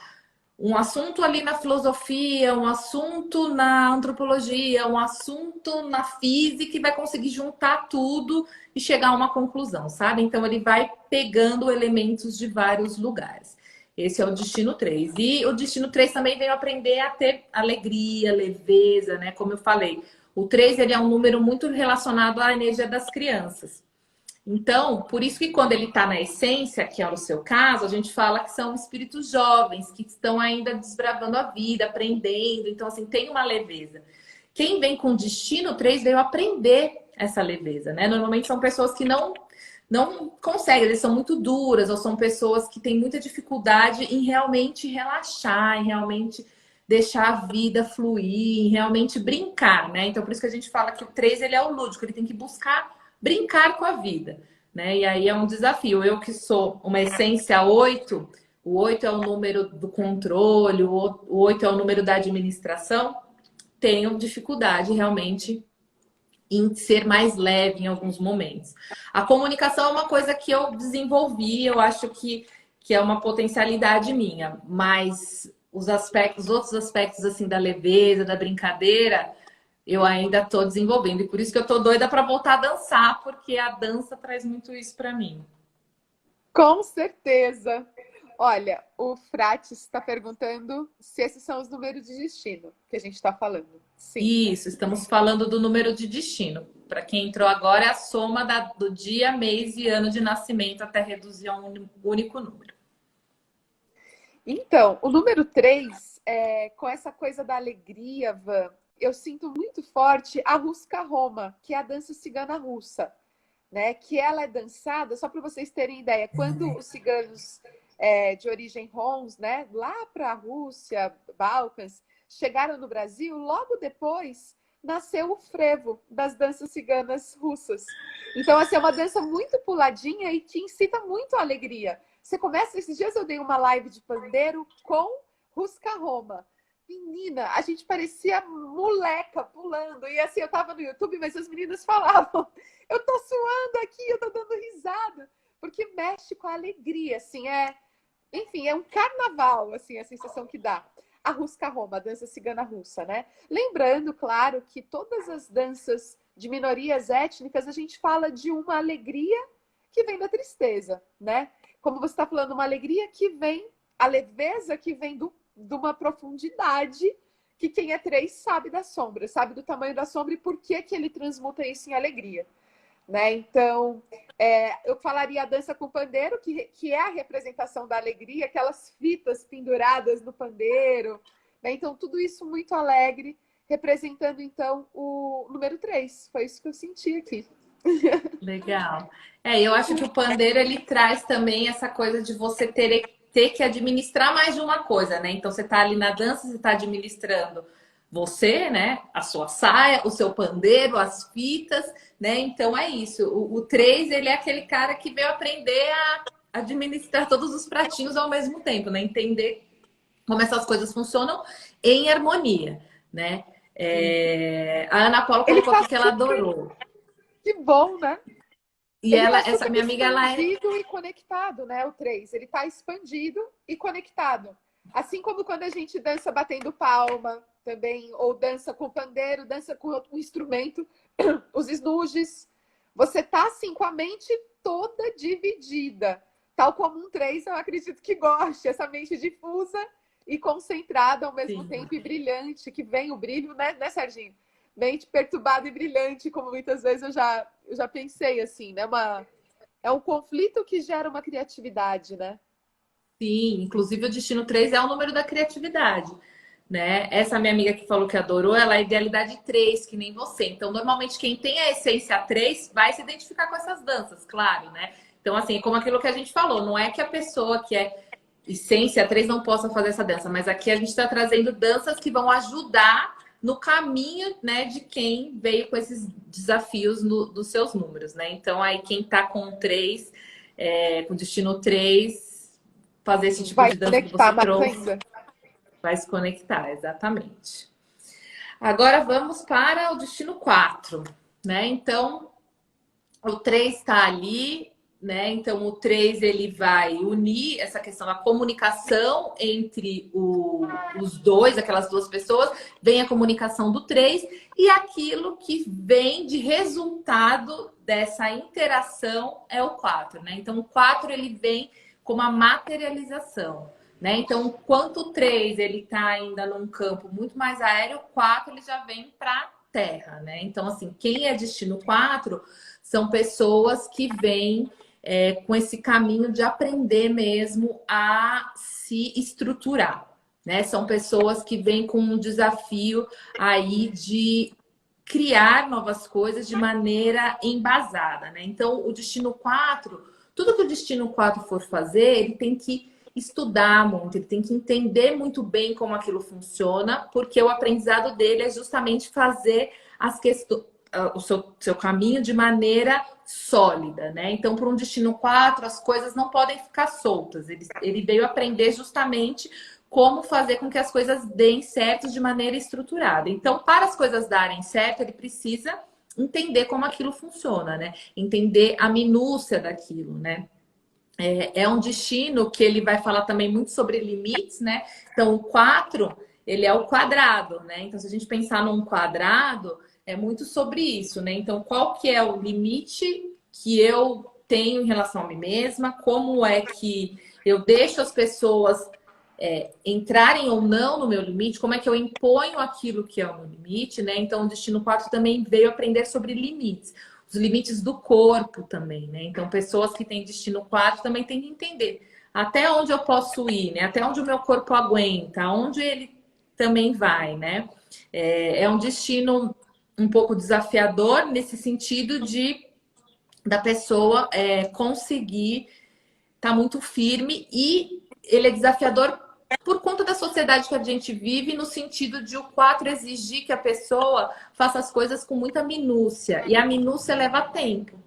Speaker 2: um assunto ali na filosofia, um assunto na antropologia, um assunto na física e vai conseguir juntar tudo e chegar a uma conclusão, sabe? Então, ele vai pegando elementos de vários lugares. Esse é o destino 3. E o destino 3 também veio aprender a ter alegria, leveza, né? Como eu falei, o 3 ele é um número muito relacionado à energia das crianças. Então, por isso que quando ele está na essência, que é o seu caso, a gente fala que são espíritos jovens, que estão ainda desbravando a vida, aprendendo. Então, assim, tem uma leveza. Quem vem com destino 3 veio aprender essa leveza, né? Normalmente são pessoas que não conseguem, eles são muito duras, ou são pessoas que têm muita dificuldade em realmente relaxar, em realmente deixar a vida fluir, em realmente brincar, né? Então, por isso que a gente fala que o 3 ele é o lúdico, ele tem que buscar brincar com a vida, né? E aí é um desafio. Eu que sou uma essência 8, o 8 é o número do controle, o 8 é o número da administração, tenho dificuldade realmente em ser mais leve em alguns momentos. A comunicação é uma coisa que eu desenvolvi, eu acho que é uma potencialidade minha, mas os outros aspectos assim da leveza, da brincadeira, eu ainda estou desenvolvendo. E por isso que eu estou doida para voltar a dançar, porque a dança traz muito isso para mim.
Speaker 1: Com certeza. Olha, o Frates está perguntando se esses são os números de destino que a gente está falando. Sim.
Speaker 2: Isso, estamos falando do número de destino. Para quem entrou agora, é a soma do dia, mês e ano de nascimento até reduzir a um único número.
Speaker 1: Então, o número 3, com essa coisa da alegria, Van, eu sinto muito forte a Ruska Roma, que é a dança cigana russa, né? Que ela é dançada, só para vocês terem ideia, quando os ciganos de origem Hons, né, lá para a Rússia, Balcãs, chegaram no Brasil, logo depois nasceu o frevo das danças ciganas russas. Então, assim, é uma dança muito puladinha e que incita muito a alegria. Você começa, esses dias eu dei uma live de pandeiro com Ruska Roma. Menina, a gente parecia moleca pulando. E assim, eu tava no YouTube, mas as meninas falavam: eu tô suando aqui, eu tô dando risada. Porque mexe com a alegria, assim, enfim, é um carnaval, assim, a sensação que dá. A Ruska Roma, a dança cigana russa, né? Lembrando, claro, que todas as danças de minorias étnicas, a gente fala de uma alegria que vem da tristeza, né? Como você está falando, uma alegria que vem, a leveza que vem de uma profundidade que quem é 3 sabe da sombra, sabe do tamanho da sombra e por que que ele transmuta isso em alegria, né? Então, eu falaria a dança com pandeiro, que é a representação da alegria, aquelas fitas penduradas no pandeiro, né? Então, tudo isso muito alegre, representando, então, o número 3. Foi isso que eu senti aqui.
Speaker 2: Legal. Eu acho que o pandeiro ele traz também essa coisa de você ter que administrar mais de uma coisa, né? Então você tá ali na dança, você tá administrando você, né? A sua saia, o seu pandeiro, as fitas, né? Então é isso. O 3, ele é aquele cara que veio aprender a administrar todos os pratinhos ao mesmo tempo, né? Entender como essas coisas funcionam em harmonia, né? A Ana Paula
Speaker 1: Ele
Speaker 2: colocou
Speaker 1: tá
Speaker 2: aqui que ela
Speaker 1: super...
Speaker 2: adorou.
Speaker 1: Que bom, né?
Speaker 2: E
Speaker 1: Ele
Speaker 2: ela,
Speaker 1: está
Speaker 2: essa
Speaker 1: super
Speaker 2: minha amiga, ela é.
Speaker 1: expandido e conectado, né? O 3. Ele está expandido e conectado. Assim como quando a gente dança batendo palma também, ou dança com pandeiro, dança com outro instrumento, os snooges. Você tá assim com a mente toda dividida. Tal como um 3, eu acredito que goste. Essa mente difusa e concentrada ao mesmo
Speaker 2: Sim.
Speaker 1: tempo e brilhante, que vem o brilho, né, Serginho? Mente perturbada e brilhante, como muitas vezes eu já pensei assim, né? É um conflito que gera uma criatividade, né?
Speaker 2: Sim, inclusive o destino 3 é o número da criatividade, né? Essa minha amiga que falou que adorou, ela é idealidade 3, que nem você. Então, normalmente, quem tem a essência 3 vai se identificar com essas danças, claro, né? Então, assim, como aquilo que a gente falou, não é que a pessoa que é essência 3 não possa fazer essa dança, mas aqui a gente está trazendo danças que vão ajudar no caminho, né, de quem veio com esses desafios dos seus números, né? Então, aí quem tá com 3, com destino 3 fazer esse tipo
Speaker 1: Vai
Speaker 2: de dança que
Speaker 1: conectar
Speaker 2: você
Speaker 1: mais
Speaker 2: trouxe,
Speaker 1: ainda.
Speaker 2: vai se conectar, exatamente. Agora vamos para o destino 4, né? Então, o 3 está ali, né? Então, o 3 ele vai unir essa questão da comunicação entre os dois, aquelas duas pessoas, vem a comunicação do 3 e aquilo que vem de resultado dessa interação é o 4, né? Então, o 4 ele vem como a materialização, né? Então, enquanto o 3 ele está ainda num campo muito mais aéreo, o 4 ele já vem para terra, né? Então, assim, quem é destino 4 são pessoas que vêm com esse caminho de aprender mesmo a se estruturar, né? São pessoas que vêm com um desafio aí de criar novas coisas de maneira embasada, né? Então, o destino 4, tudo que o destino 4 for fazer, ele tem que estudar muito, ele tem que entender muito bem como aquilo funciona, porque o aprendizado dele é justamente fazer as questões, o seu caminho de maneira sólida, né? Então, para um destino 4, as coisas não podem ficar soltas. Ele veio aprender justamente como fazer com que as coisas deem certo de maneira estruturada. Então, para as coisas darem certo, ele precisa entender como aquilo funciona, né? Entender a minúcia daquilo, né? É um destino que ele vai falar também muito sobre limites, né? Então, o 4, ele é o quadrado, né? Então, se a gente pensar num quadrado, é muito sobre isso, né? Então, qual que é o limite que eu tenho em relação a mim mesma? Como é que eu deixo as pessoas entrarem ou não no meu limite? Como é que eu imponho aquilo que é o meu limite, né? Então, o Destino 4 também veio aprender sobre limites. Os limites do corpo também, né? Então, pessoas que têm destino 4 também têm que entender até onde eu posso ir, né? Até onde o meu corpo aguenta, aonde ele também vai, né? É um destino um pouco desafiador nesse sentido de da pessoa conseguir estar muito firme, e ele é desafiador por conta da sociedade que a gente vive, no sentido de o 4 exigir que a pessoa faça as coisas com muita minúcia, e a minúcia leva tempo,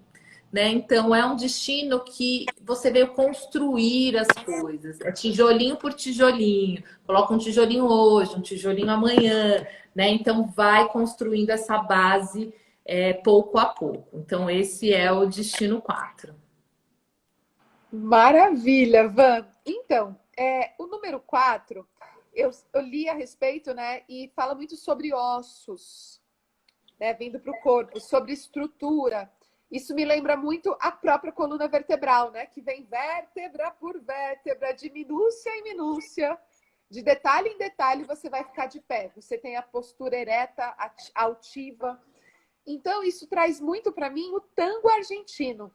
Speaker 2: né? Então é um destino que você veio construir as coisas, é tijolinho por tijolinho, coloca um tijolinho hoje, um tijolinho amanhã, né? Então vai construindo essa base pouco a pouco. Então esse é o destino 4.
Speaker 1: Maravilha, Van. Então, o número 4, eu li a respeito, né? E fala muito sobre ossos, né? Vindo para o corpo, sobre estrutura. Isso me lembra muito a própria coluna vertebral, né? Que vem vértebra por vértebra, de minúcia em minúcia, de detalhe em detalhe, você vai ficar de pé. Você tem a postura ereta, altiva. Então, isso traz muito para mim o tango argentino,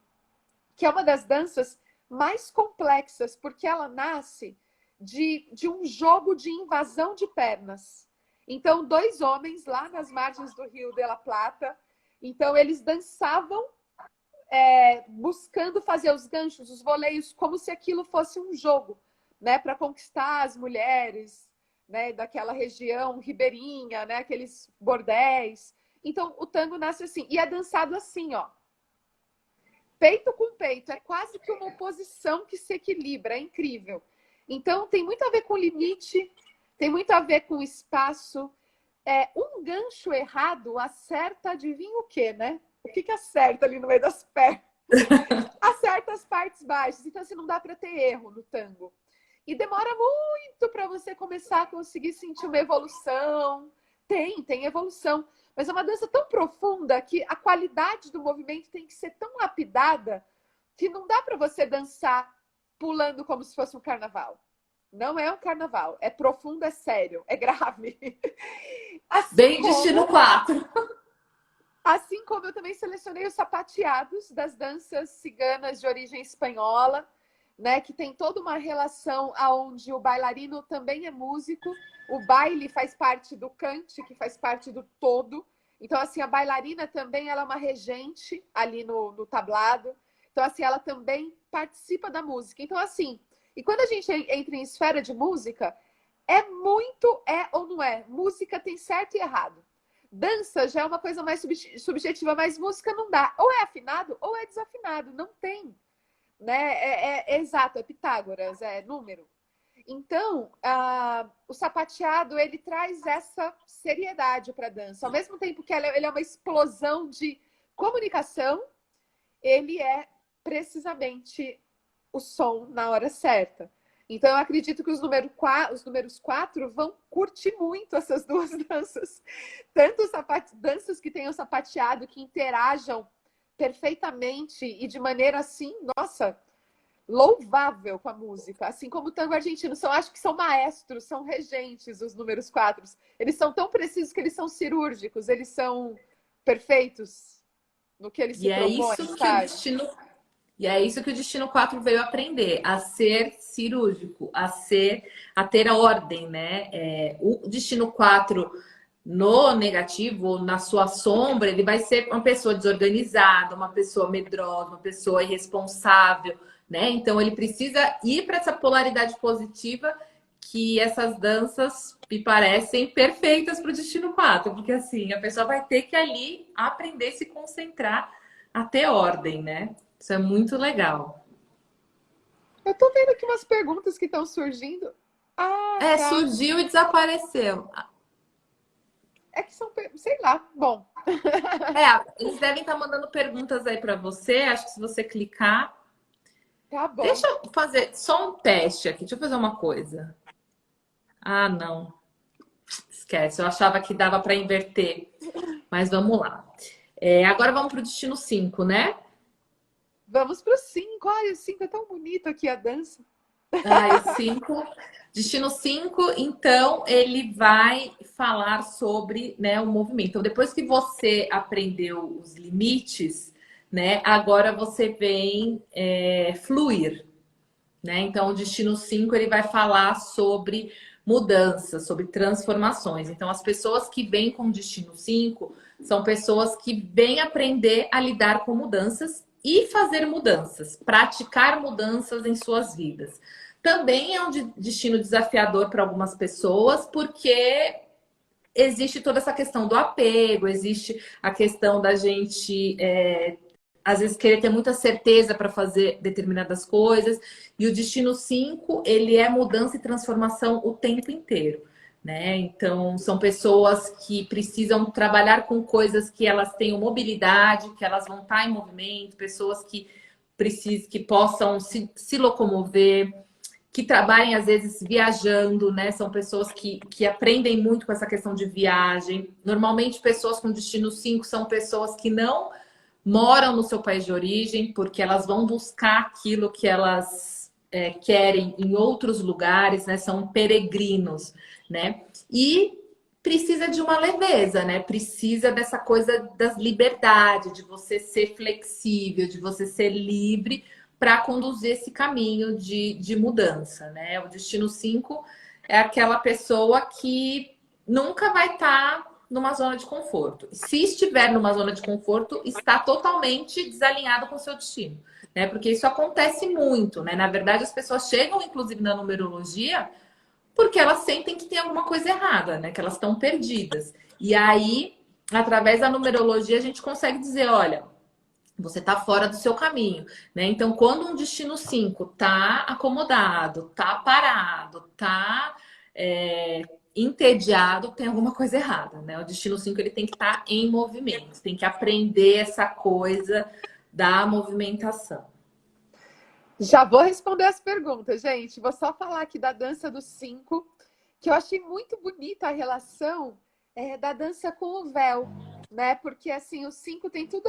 Speaker 1: que é uma das danças mais complexas, porque ela nasce de um jogo de invasão de pernas. Então, 2 homens lá nas margens do Rio de la Plata, então eles dançavam buscando fazer os ganchos, os voleios, como se aquilo fosse um jogo, né, para conquistar as mulheres, né, daquela região ribeirinha, né, aqueles bordéis. Então, o tango nasce assim, e é dançado assim, ó. Peito com peito, é quase que uma oposição que se equilibra, é incrível. Então, tem muito a ver com limite, tem muito a ver com espaço. Um gancho errado acerta, adivinha o quê, né? O que acerta ali no meio das pernas? Acerta as partes baixas. Então, assim, não dá para ter erro no tango. E demora muito para você começar a conseguir sentir uma evolução. Tem evolução. Mas é uma dança tão profunda que a qualidade do movimento tem que ser tão lapidada que não dá para você dançar pulando como se fosse um carnaval. Não é um carnaval. É profundo, é sério, é grave.
Speaker 2: Assim bem como, destino 4.
Speaker 1: Assim como eu também selecionei os sapateados das danças ciganas de origem espanhola, né, que tem toda uma relação onde o bailarino também é músico, o baile faz parte do cante, que faz parte do todo. Então, assim, a bailarina também ela é uma regente ali no tablado. Então, assim, ela também participa da música. Então, assim, e quando a gente entra em esfera de música, é ou não é? Música tem certo e errado. Dança já é uma coisa mais subjetiva, mas música não dá. Ou é afinado ou é desafinado, não tem. Né? É exato, é Pitágoras, é número. Então, o sapateado, ele traz essa seriedade para a dança. Ao mesmo tempo que ele é uma explosão de comunicação, ele é precisamente o som na hora certa. Então, eu acredito que os números 4 vão curtir muito essas duas danças. Tanto danças que tenham sapateado, que interajam perfeitamente e de maneira assim, nossa, louvável com a música. Assim como o tango argentino. Acho que são maestros, são regentes os números 4. Eles são tão precisos que eles são cirúrgicos, eles são perfeitos no que eles se propõem, sabe?
Speaker 2: E é isso que o destino 4 veio aprender, a ser cirúrgico, a ter a ordem, né? O destino 4 no negativo, na sua sombra, ele vai ser uma pessoa desorganizada, uma pessoa medrosa, uma pessoa irresponsável, né? Então ele precisa ir para essa polaridade positiva, que essas danças me parecem perfeitas para o destino 4, porque assim, a pessoa vai ter que ali aprender a se concentrar, a ter ordem, né? Isso é muito legal.
Speaker 1: Eu tô vendo aqui umas perguntas que estão surgindo. Tá.
Speaker 2: Surgiu e desapareceu.
Speaker 1: É que são, sei lá, bom.
Speaker 2: Eles devem estar mandando perguntas aí para você. Acho que se você clicar...
Speaker 1: Tá bom.
Speaker 2: Deixa eu fazer só um teste aqui. Deixa eu fazer uma coisa. Ah, não. Esquece. Eu achava que dava para inverter. Mas vamos lá. Agora vamos para o destino 5, né?
Speaker 1: Vamos para o 5. Ai, o 5 é tão bonito aqui, a dança.
Speaker 2: O 5. Destino 5, então, ele vai falar sobre, né, o movimento. Então, depois que você aprendeu os limites, né, agora você vem fluir. né? Então, o destino 5 ele vai falar sobre mudanças, sobre transformações. Então, as pessoas que vêm com o destino 5 são pessoas que vêm aprender a lidar com mudanças e fazer mudanças, praticar mudanças em suas vidas. Também é um destino desafiador para algumas pessoas, porque existe toda essa questão do apego, existe a questão da gente às vezes querer ter muita certeza para fazer determinadas coisas. E o destino 5 ele é mudança e transformação o tempo inteiro, né? Então, são pessoas que precisam trabalhar com coisas que elas tenham mobilidade, que elas vão estar em movimento, pessoas que precisam, que possam se locomover, que trabalhem, às vezes, viajando, né? São pessoas que aprendem muito com essa questão de viagem. Normalmente, pessoas com destino 5 são pessoas que não moram no seu país de origem, porque elas vão buscar aquilo que elas querem em outros lugares, né? São peregrinos, né? E precisa de uma leveza, né? Precisa dessa coisa das liberdades, de você ser flexível, de você ser livre para conduzir esse caminho de mudança, né? O destino 5 é aquela pessoa que nunca vai estar numa zona de conforto. Se estiver numa zona de conforto, está totalmente desalinhado com o seu destino, né? Porque isso acontece muito, né? Na verdade, as pessoas chegam, inclusive, na numerologia, porque elas sentem que tem alguma coisa errada, né? Que elas estão perdidas. E aí, através da numerologia, a gente consegue dizer, olha, você está fora do seu caminho, né? Então, quando um destino 5 tá acomodado, tá parado, tá entediado, tem alguma coisa errada, né? O destino 5 ele tem que estar em movimento, tem que aprender essa coisa da movimentação.
Speaker 1: Já vou responder as perguntas, gente. Vou só falar aqui da dança dos 5, que eu achei muito bonita a relação da dança com o véu, né? Porque assim, o 5 tem tudo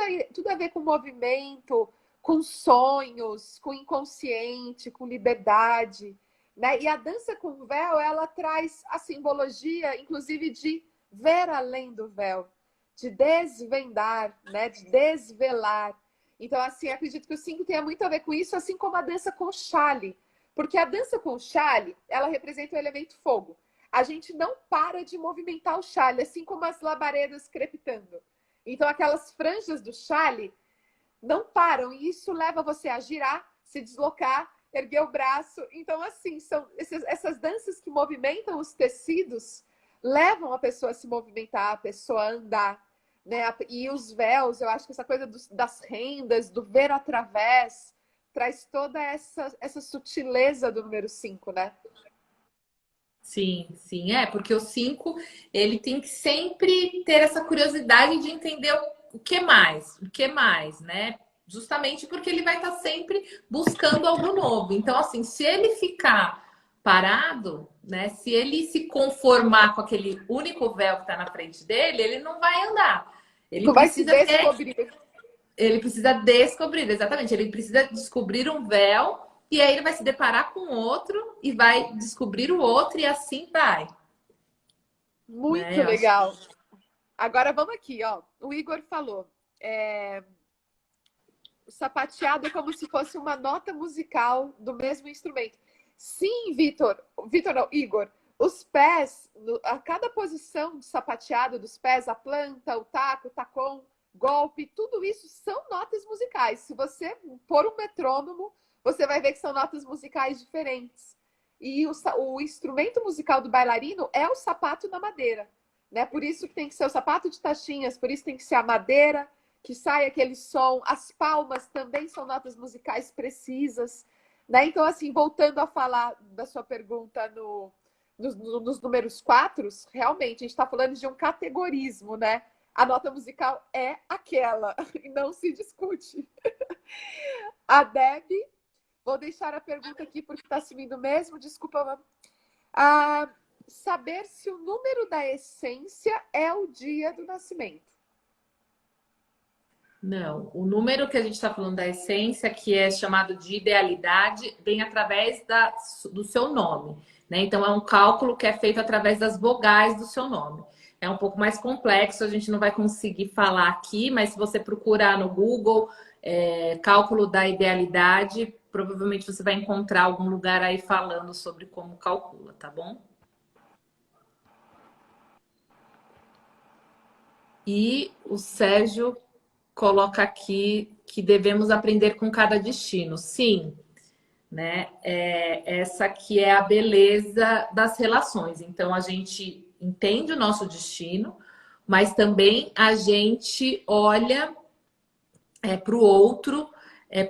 Speaker 1: a ver com movimento, com sonhos, com inconsciente, com liberdade, né? E a dança com o véu, ela traz a simbologia, inclusive, de ver além do véu, de desvendar, né? De desvelar. Então, assim, acredito que o 5 tenha muito a ver com isso, assim como a dança com o chale. Porque a dança com o chale, ela representa o elemento fogo. A gente não para de movimentar o chale, assim como as labaredas crepitando. Então, aquelas franjas do chale não param. E isso leva você a girar, se deslocar, erguer o braço. Então, assim, são essas danças que movimentam os tecidos, levam a pessoa a se movimentar, a pessoa a andar. Né? E os véus, eu acho que essa coisa das rendas, do ver através, traz toda essa sutileza do número 5, né?
Speaker 2: Sim, sim, porque o 5 ele tem que sempre ter essa curiosidade de entender o que mais, né? Justamente porque ele vai estar sempre buscando algo novo. Então, assim, se ele ficar parado, né? Se ele se conformar com aquele único véu que está na frente dele, ele não vai andar. Ele
Speaker 1: tu vai se
Speaker 2: precisa
Speaker 1: descobrir.
Speaker 2: Ele precisa descobrir, exatamente. Ele precisa descobrir um véu e aí ele vai se deparar com outro e vai descobrir o outro e assim vai.
Speaker 1: Muito
Speaker 2: Né?
Speaker 1: legal. Agora vamos aqui, ó. O Igor falou. O sapateado é como se fosse uma nota musical do mesmo instrumento. Sim, Vitor. Vitor não, Igor. Os pés, a cada posição de sapateado dos pés, a planta, o taco, o tacão, golpe, tudo isso são notas musicais. Se você pôr um metrônomo, você vai ver que são notas musicais diferentes. E o instrumento musical do bailarino é o sapato na madeira, né? Por isso que tem que ser o sapato de taxinhas, por isso tem que ser a madeira, que sai aquele som. As palmas também são notas musicais precisas, né? Então, assim, voltando a falar da sua pergunta nos números 4, realmente, a gente está falando de um categorismo, né? A nota musical é aquela, e não se discute. A Deb, vou deixar a pergunta aqui porque está sumindo mesmo, desculpa. Saber se o número da essência é o dia do nascimento.
Speaker 2: Não, o número que a gente está falando da essência, que é chamado de idealidade, vem através do seu nome, né? Então, é um cálculo que é feito através das vogais do seu nome. É um pouco mais complexo, a gente não vai conseguir falar aqui, mas se você procurar no Google cálculo da idealidade, provavelmente você vai encontrar algum lugar aí falando sobre como calcula, tá bom? E o Sérgio coloca aqui que devemos aprender com cada destino. Sim, né? Essa aqui é a beleza das relações. Então, a gente entende o nosso destino, mas também a gente olha para o outro,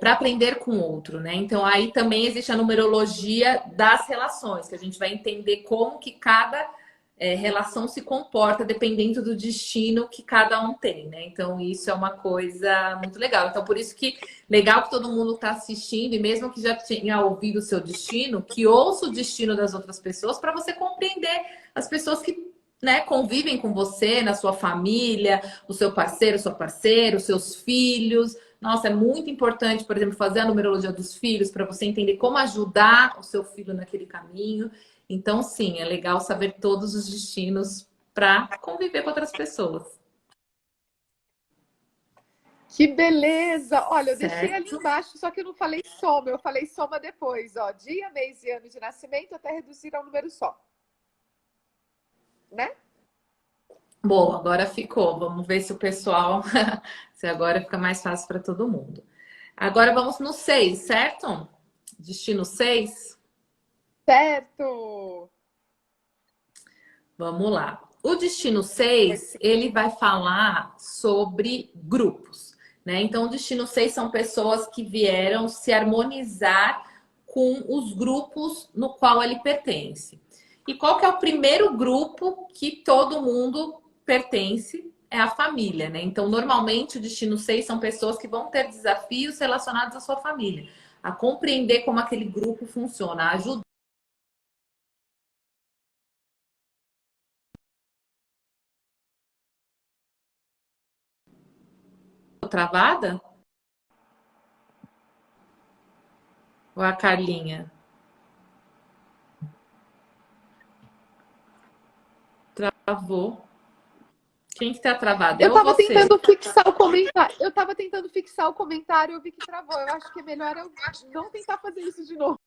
Speaker 2: para aprender com o outro, né? Então, aí também existe a numerologia das relações, que a gente vai entender como que cada relação se comporta dependendo do destino que cada um tem, né? Então, isso é uma coisa muito legal. Então, por isso que legal que todo mundo está assistindo, e mesmo que já tenha ouvido o seu destino, que ouça o destino das outras pessoas para você compreender as pessoas que, né, convivem com você, na sua família, o seu parceiro, sua parceira, os seus filhos. Nossa, é muito importante, por exemplo, fazer a numerologia dos filhos para você entender como ajudar o seu filho naquele caminho. Então, sim, é legal saber todos os destinos para conviver com outras pessoas.
Speaker 1: Que beleza! Olha, eu deixei ali
Speaker 2: Certo?
Speaker 1: embaixo, só que eu não falei soma, eu falei soma depois, ó. Dia, mês e ano de nascimento até reduzir ao número só. Né?
Speaker 2: Bom, agora ficou. Vamos ver se o pessoal. Se agora fica mais fácil para todo mundo. Agora vamos no 6, certo? Destino 6.
Speaker 1: Certo!
Speaker 2: Vamos lá. O destino 6, ele vai falar sobre grupos, né? Então, o destino 6 são pessoas que vieram se harmonizar com os grupos no qual ele pertence. E qual que é o primeiro grupo que todo mundo pertence? É a família, né? Então, normalmente, o destino 6 são pessoas que vão ter desafios relacionados à sua família, a compreender como aquele grupo funciona, a ajudar. Travada? Ou a Carlinha? Travou. Quem que tá travado?
Speaker 1: Eu
Speaker 2: Eu ou
Speaker 1: tava
Speaker 2: você?
Speaker 1: tentando fixar o comentário. Eu tava tentando fixar o comentário e eu vi que travou. Eu acho que é melhor eu não tentar fazer isso de novo.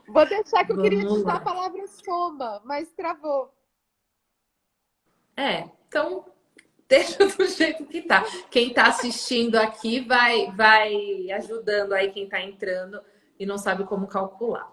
Speaker 1: Vou deixar que eu queria
Speaker 2: Vamos
Speaker 1: digitar a
Speaker 2: lá.
Speaker 1: palavra soma, mas travou.
Speaker 2: Então deixa do jeito que tá. Quem tá assistindo aqui vai ajudando aí quem tá entrando e não sabe como calcular.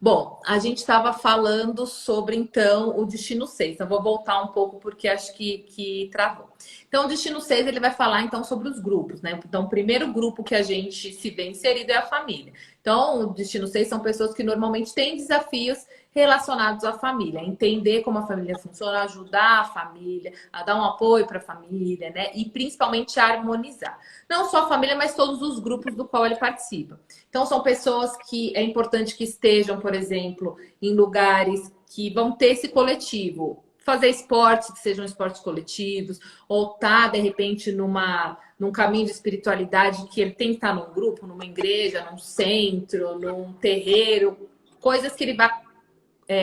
Speaker 2: Bom, a gente estava falando sobre, então, o destino 6. Eu vou voltar um pouco porque acho que travou. Então, o destino 6 ele vai falar, então, sobre os grupos, né? Então, o primeiro grupo que a gente se vê inserido é a família. Então, o destino 6 são pessoas que normalmente têm desafios relacionados à família. Entender como a família funciona, ajudar a família, a dar um apoio para a família, né? E, principalmente, harmonizar. Não só a família, mas todos os grupos do qual ele participa. Então, são pessoas que é importante que estejam, por exemplo, em lugares que vão ter esse coletivo. Fazer esportes que sejam esportes coletivos, ou tá, de repente, num caminho de espiritualidade que ele tem que estar num grupo, numa igreja, num centro, num terreiro, coisas que ele vai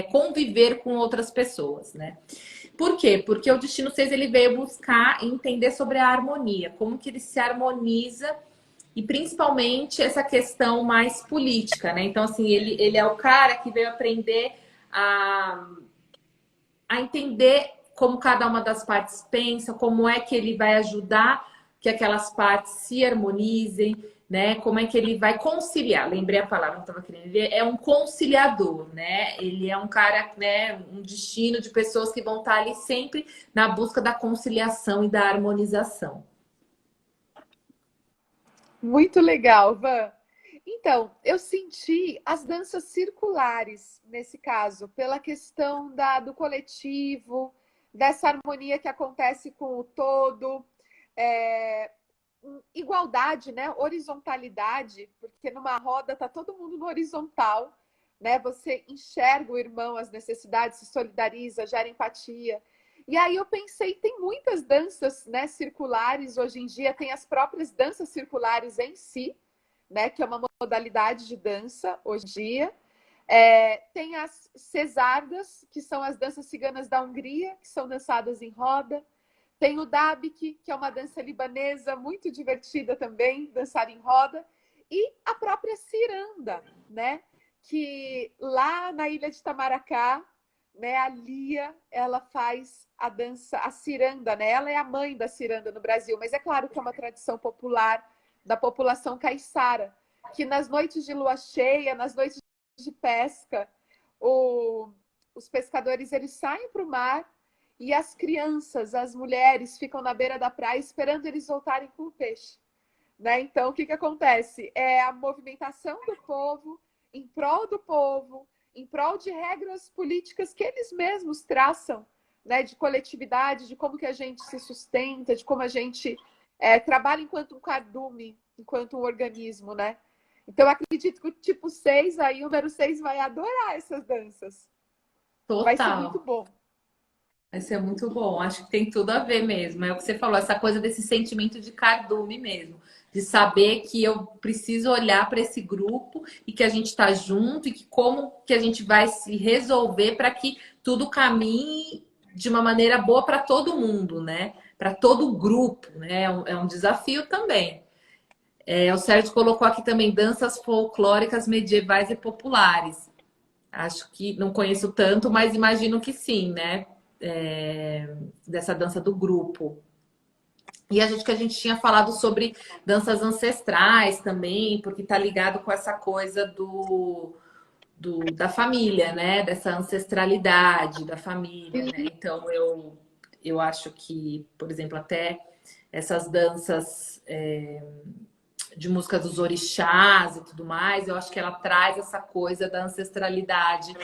Speaker 2: conviver com outras pessoas, né? Por quê? Porque o Destino 6 ele veio buscar entender sobre a harmonia, como que ele se harmoniza e principalmente essa questão mais política, né? Então, assim, ele é o cara que veio aprender a, a entender como cada uma das partes pensa, como é que ele vai ajudar que aquelas partes se harmonizem, né? Como é que ele vai conciliar? Lembrei a palavra, não estava querendo. Ele é um conciliador, né? Ele é um cara, né? Um destino de pessoas que vão estar ali sempre na busca da conciliação e da harmonização.
Speaker 1: Muito legal, Van. Então, eu senti as danças circulares nesse caso, pela questão do coletivo, dessa harmonia que acontece com o todo, é, igualdade, né? Horizontalidade, porque numa roda tá todo mundo no horizontal, né? Você enxerga o irmão, as necessidades, se solidariza, gera empatia. E aí eu pensei, tem muitas danças, né, circulares hoje em dia, tem as próprias danças circulares em si, né, que é uma modalidade de dança hoje em dia. Tem as cesardas, que são as danças ciganas da Hungria, que são dançadas em roda. Tem o dabik, que é uma dança libanesa muito divertida também, dançar em roda. E a própria ciranda, né? Que lá na ilha de Itamaracá, né, a Lia, ela faz a dança, a ciranda, né? Ela é a mãe da ciranda no Brasil, mas é claro que é uma tradição popular da população caiçara, que nas noites de lua cheia, nas noites de pesca, os pescadores eles saem para o mar e as crianças, as mulheres ficam na beira da praia esperando eles voltarem com o peixe, né? Então, o que acontece? É a movimentação do povo em prol do povo, em prol de regras políticas que eles mesmos traçam, né? De coletividade, de como que a gente se sustenta, de como a gente trabalha enquanto um cardume, enquanto um organismo, né? Então, eu acredito que o tipo 6, aí o número 6 vai adorar essas danças. Vai ser muito
Speaker 2: Total.
Speaker 1: bom.
Speaker 2: Vai ser muito bom. Acho que tem tudo a ver mesmo. É o que você falou, essa coisa desse sentimento de cardume mesmo. De saber que eu preciso olhar para esse grupo e que a gente está junto e que como que a gente vai se resolver para que tudo caminhe de uma maneira boa para todo mundo, né? Para todo o grupo, né? É um desafio também. O Sérgio colocou aqui também danças folclóricas medievais e populares. Acho que não conheço tanto, mas imagino que sim, né? Dessa dança do grupo. E que a gente tinha falado sobre danças ancestrais também, porque tá ligado com essa coisa da família, né? Dessa ancestralidade da família, né? Então eu acho que, por exemplo, até essas danças de música dos orixás e tudo mais, eu acho que ela traz essa coisa da ancestralidade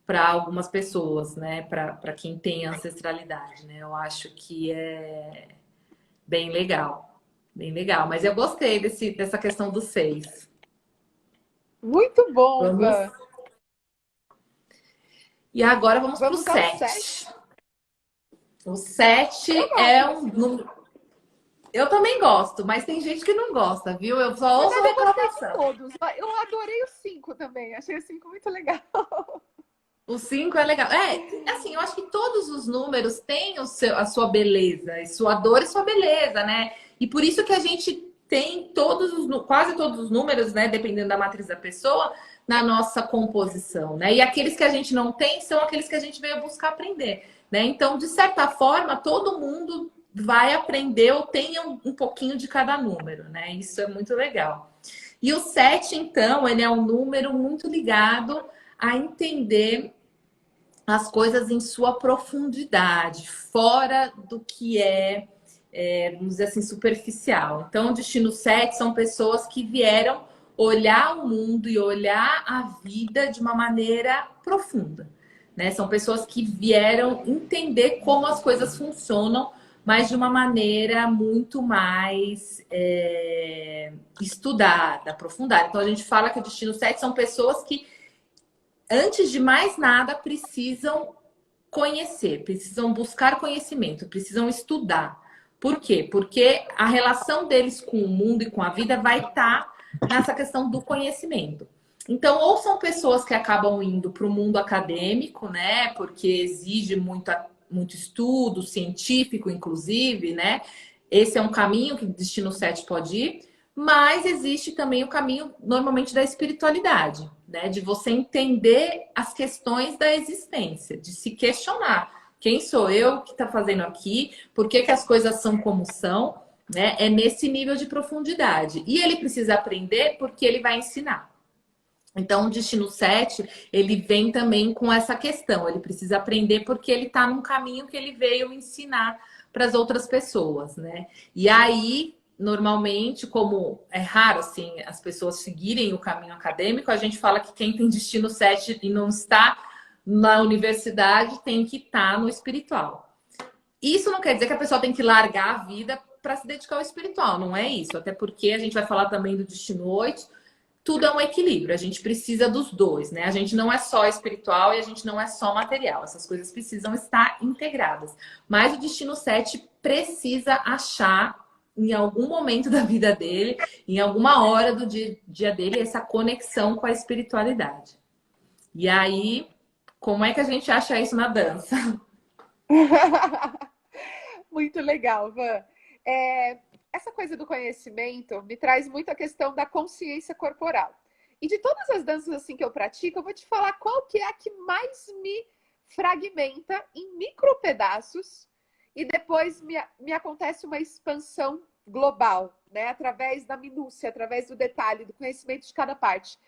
Speaker 2: para algumas pessoas, né? Para quem tem ancestralidade, né? Eu acho que é bem legal. Bem legal. Mas eu gostei dessa questão do 6.
Speaker 1: Muito bom,
Speaker 2: Vamos.
Speaker 1: Van.
Speaker 2: E agora vamos para o
Speaker 1: Vamos ao
Speaker 2: 7.
Speaker 1: 7.
Speaker 2: O 7
Speaker 1: Eu
Speaker 2: é
Speaker 1: gosto
Speaker 2: um
Speaker 1: desse
Speaker 2: número. Eu também gosto, mas tem gente que não gosta, viu? Eu só
Speaker 1: Mas
Speaker 2: ouço
Speaker 1: eu gostei de
Speaker 2: reclamação.
Speaker 1: todos. Eu adorei o 5 também. Achei o 5 muito legal.
Speaker 2: O 5 é legal. Assim, eu acho que todos os números têm a sua beleza, e sua dor e sua beleza, né? E por isso que a gente tem quase todos os números, né? Dependendo da matriz da pessoa, na nossa composição, né? E aqueles que a gente não tem são aqueles que a gente veio buscar aprender, né? Então, de certa forma, todo mundo vai aprender ou tenha um pouquinho de cada número, né? Isso é muito legal. E o 7, então, ele é um número muito ligado a entender as coisas em sua profundidade, fora do que vamos dizer assim, superficial. Então, o Destino 7 são pessoas que vieram olhar o mundo e olhar a vida de uma maneira profunda, né? São pessoas que vieram entender como as coisas funcionam, mas de uma maneira muito mais estudada, aprofundada. Então, a gente fala que o Destino 7 são pessoas que antes de mais nada, precisam conhecer, precisam buscar conhecimento, precisam estudar. Por quê? Porque a relação deles com o mundo e com a vida vai estar nessa questão do conhecimento. Então, ou são pessoas que acabam indo para o mundo acadêmico, né? Porque exige muito estudo, científico, inclusive, né? Esse é um caminho que o Destino 7 pode ir. Mas existe também o caminho, normalmente, da espiritualidade, né? De você entender as questões da existência, de se questionar. Quem sou eu? O que está fazendo aqui? Por que as coisas são como são? Né? É nesse nível de profundidade. E ele precisa aprender porque ele vai ensinar. Então, o Destino 7, ele vem também com essa questão. Ele precisa aprender porque ele está num caminho que ele veio ensinar para as outras pessoas, né? E aí, normalmente, como é raro assim as pessoas seguirem o caminho acadêmico, a gente fala que quem tem Destino 7 e não está na universidade tem que estar no espiritual. Isso não quer dizer que a pessoa tem que largar a vida para se dedicar ao espiritual, não é isso. Até porque a gente vai falar também do Destino 8. Tudo é um equilíbrio, a gente precisa dos dois, né? A gente não é só espiritual e a gente não é só material. Essas coisas precisam estar integradas. Mas o Destino 7 precisa achar em algum momento da vida dele, em alguma hora do dia dele, essa conexão com a espiritualidade. E aí, como é que a gente acha isso na dança?
Speaker 1: Muito legal, Van. Essa coisa do conhecimento me traz muito a questão da consciência corporal. E de todas as danças assim que eu pratico, eu vou te falar qual que é a que mais me fragmenta em micro pedaços e depois me acontece uma expansão global, né? Através da minúcia, através do detalhe, do conhecimento de cada parte.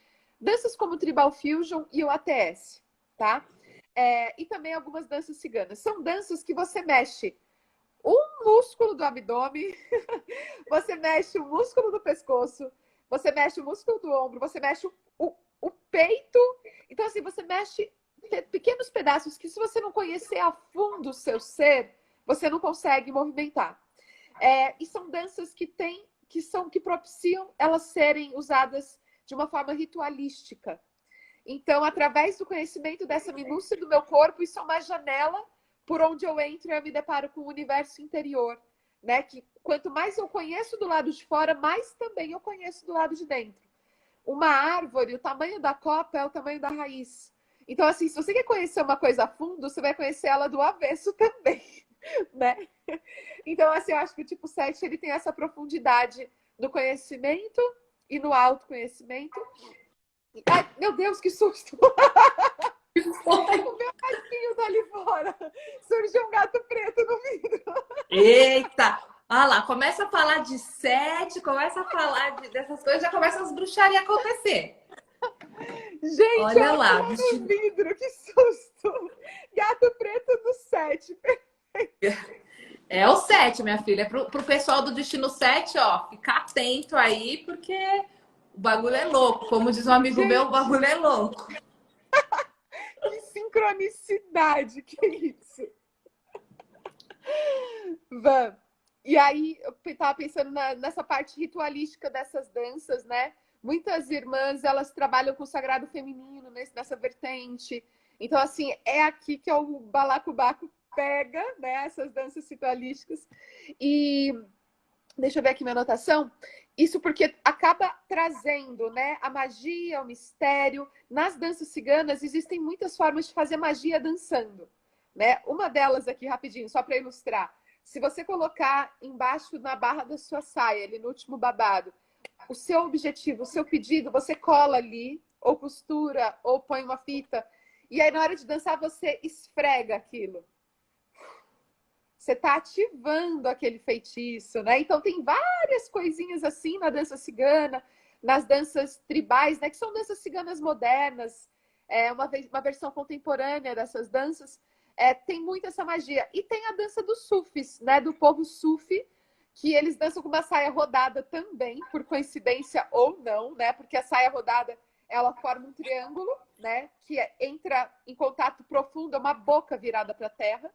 Speaker 1: Danças como o Tribal Fusion e o ATS, tá? E também algumas danças ciganas. São danças que você mexe um músculo do abdômen, você mexe o músculo do pescoço, você mexe o músculo do ombro, você mexe o peito. Então, assim, você mexe pequenos pedaços que, se você não conhecer a fundo o seu ser, você não consegue movimentar. E são danças que propiciam elas serem usadas de uma forma ritualística. Então, através do conhecimento dessa minúcia do meu corpo, isso é uma janela por onde eu entro e eu me deparo com o universo interior, né? Que quanto mais eu conheço do lado de fora, mais também eu conheço do lado de dentro. Uma árvore, o tamanho da copa é o tamanho da raiz. Então, assim, se você quer conhecer uma coisa a fundo, você vai conhecer ela do avesso também, né? Então, assim, eu acho que o tipo 7, ele tem essa profundidade no conhecimento e no autoconhecimento. Ai, meu Deus, que susto! O meu gatinho tá ali fora. Surgiu um gato preto no vidro.
Speaker 2: Eita! Olha lá, começa a falar de 7, começa a falar dessas coisas, já começam as bruxarias a acontecer.
Speaker 1: Gente,
Speaker 2: Olha
Speaker 1: ela
Speaker 2: lá,
Speaker 1: pulou no vidro, que susto! Gato preto no 7.
Speaker 2: é o 7, minha filha. Pro pessoal do Destino 7, ó, ficar atento aí, porque o bagulho é louco. Como diz um amigo meu, o
Speaker 1: Gente,
Speaker 2: bagulho é louco.
Speaker 1: que sincronicidade, que isso? Van. E aí, eu tava pensando nessa parte ritualística dessas danças, né? Muitas irmãs, elas trabalham com o sagrado feminino nessa vertente. Então, assim, é aqui que o balacobaco pega, né? Essas danças ritualísticas. E deixa eu ver aqui minha anotação. Isso porque acaba trazendo, né, a magia, o mistério. Nas danças ciganas existem muitas formas de fazer magia dançando, né? Uma delas aqui rapidinho, só para ilustrar. Se você colocar embaixo na barra da sua saia, ali no último babado, o seu objetivo, o seu pedido, você cola ali, ou costura, ou põe uma fita, e aí na hora de dançar você esfrega aquilo. Você está ativando aquele feitiço, né? Então tem várias coisinhas assim na dança cigana, nas danças tribais, né? Que são danças ciganas modernas, uma versão contemporânea dessas danças. Tem muito essa magia. E tem a dança dos sufis, né? Do povo sufi, que eles dançam com uma saia rodada também, por coincidência ou não, né? Porque a saia rodada ela forma um triângulo, né? Que entra em contato profundo, é uma boca virada para a terra.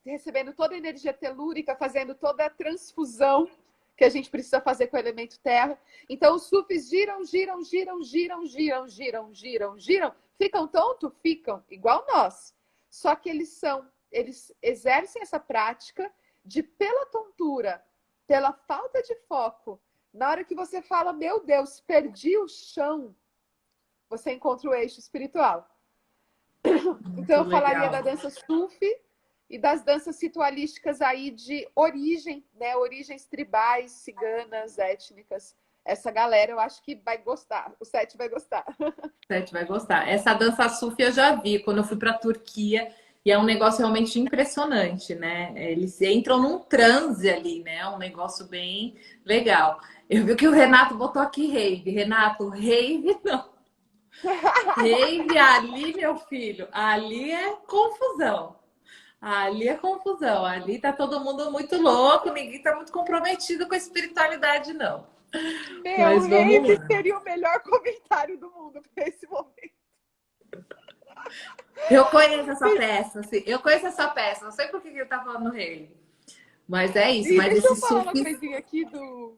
Speaker 1: Recebendo toda a energia telúrica, fazendo toda a transfusão que a gente precisa fazer com o elemento terra. Então, os sufis giram, giram, giram, giram, giram, giram, giram, giram. Ficam tontos? Ficam, igual nós. Só que eles exercem essa prática de, pela tontura, pela falta de foco, na hora que você fala, meu Deus, perdi o chão, você encontra o eixo espiritual. Então, eu falaria da dança sufi e das danças ritualísticas aí de origem, né? Origens tribais, ciganas, étnicas. Essa galera eu acho que vai gostar. O 7 vai gostar.
Speaker 2: O 7 vai gostar. Essa dança sufi eu já vi quando eu fui para a Turquia. E é um negócio realmente impressionante, né? Eles entram num transe ali, né? Um negócio bem legal. Eu vi que o Renato botou aqui rave. Renato, rave não. Rave ali, meu filho, ali é confusão. Ali é confusão. Ali tá todo mundo muito louco, ninguém tá muito comprometido com a espiritualidade, não.
Speaker 1: Meu,
Speaker 2: Mas vamos
Speaker 1: rave
Speaker 2: lá.
Speaker 1: seria o melhor comentário do mundo para esse momento.
Speaker 2: Eu conheço essa peça, assim, eu conheço essa peça, não sei por que ele tá falando rave. Mas é isso,
Speaker 1: E
Speaker 2: mas
Speaker 1: deixa eu
Speaker 2: esses
Speaker 1: falar uma
Speaker 2: sufis.
Speaker 1: coisinha aqui do.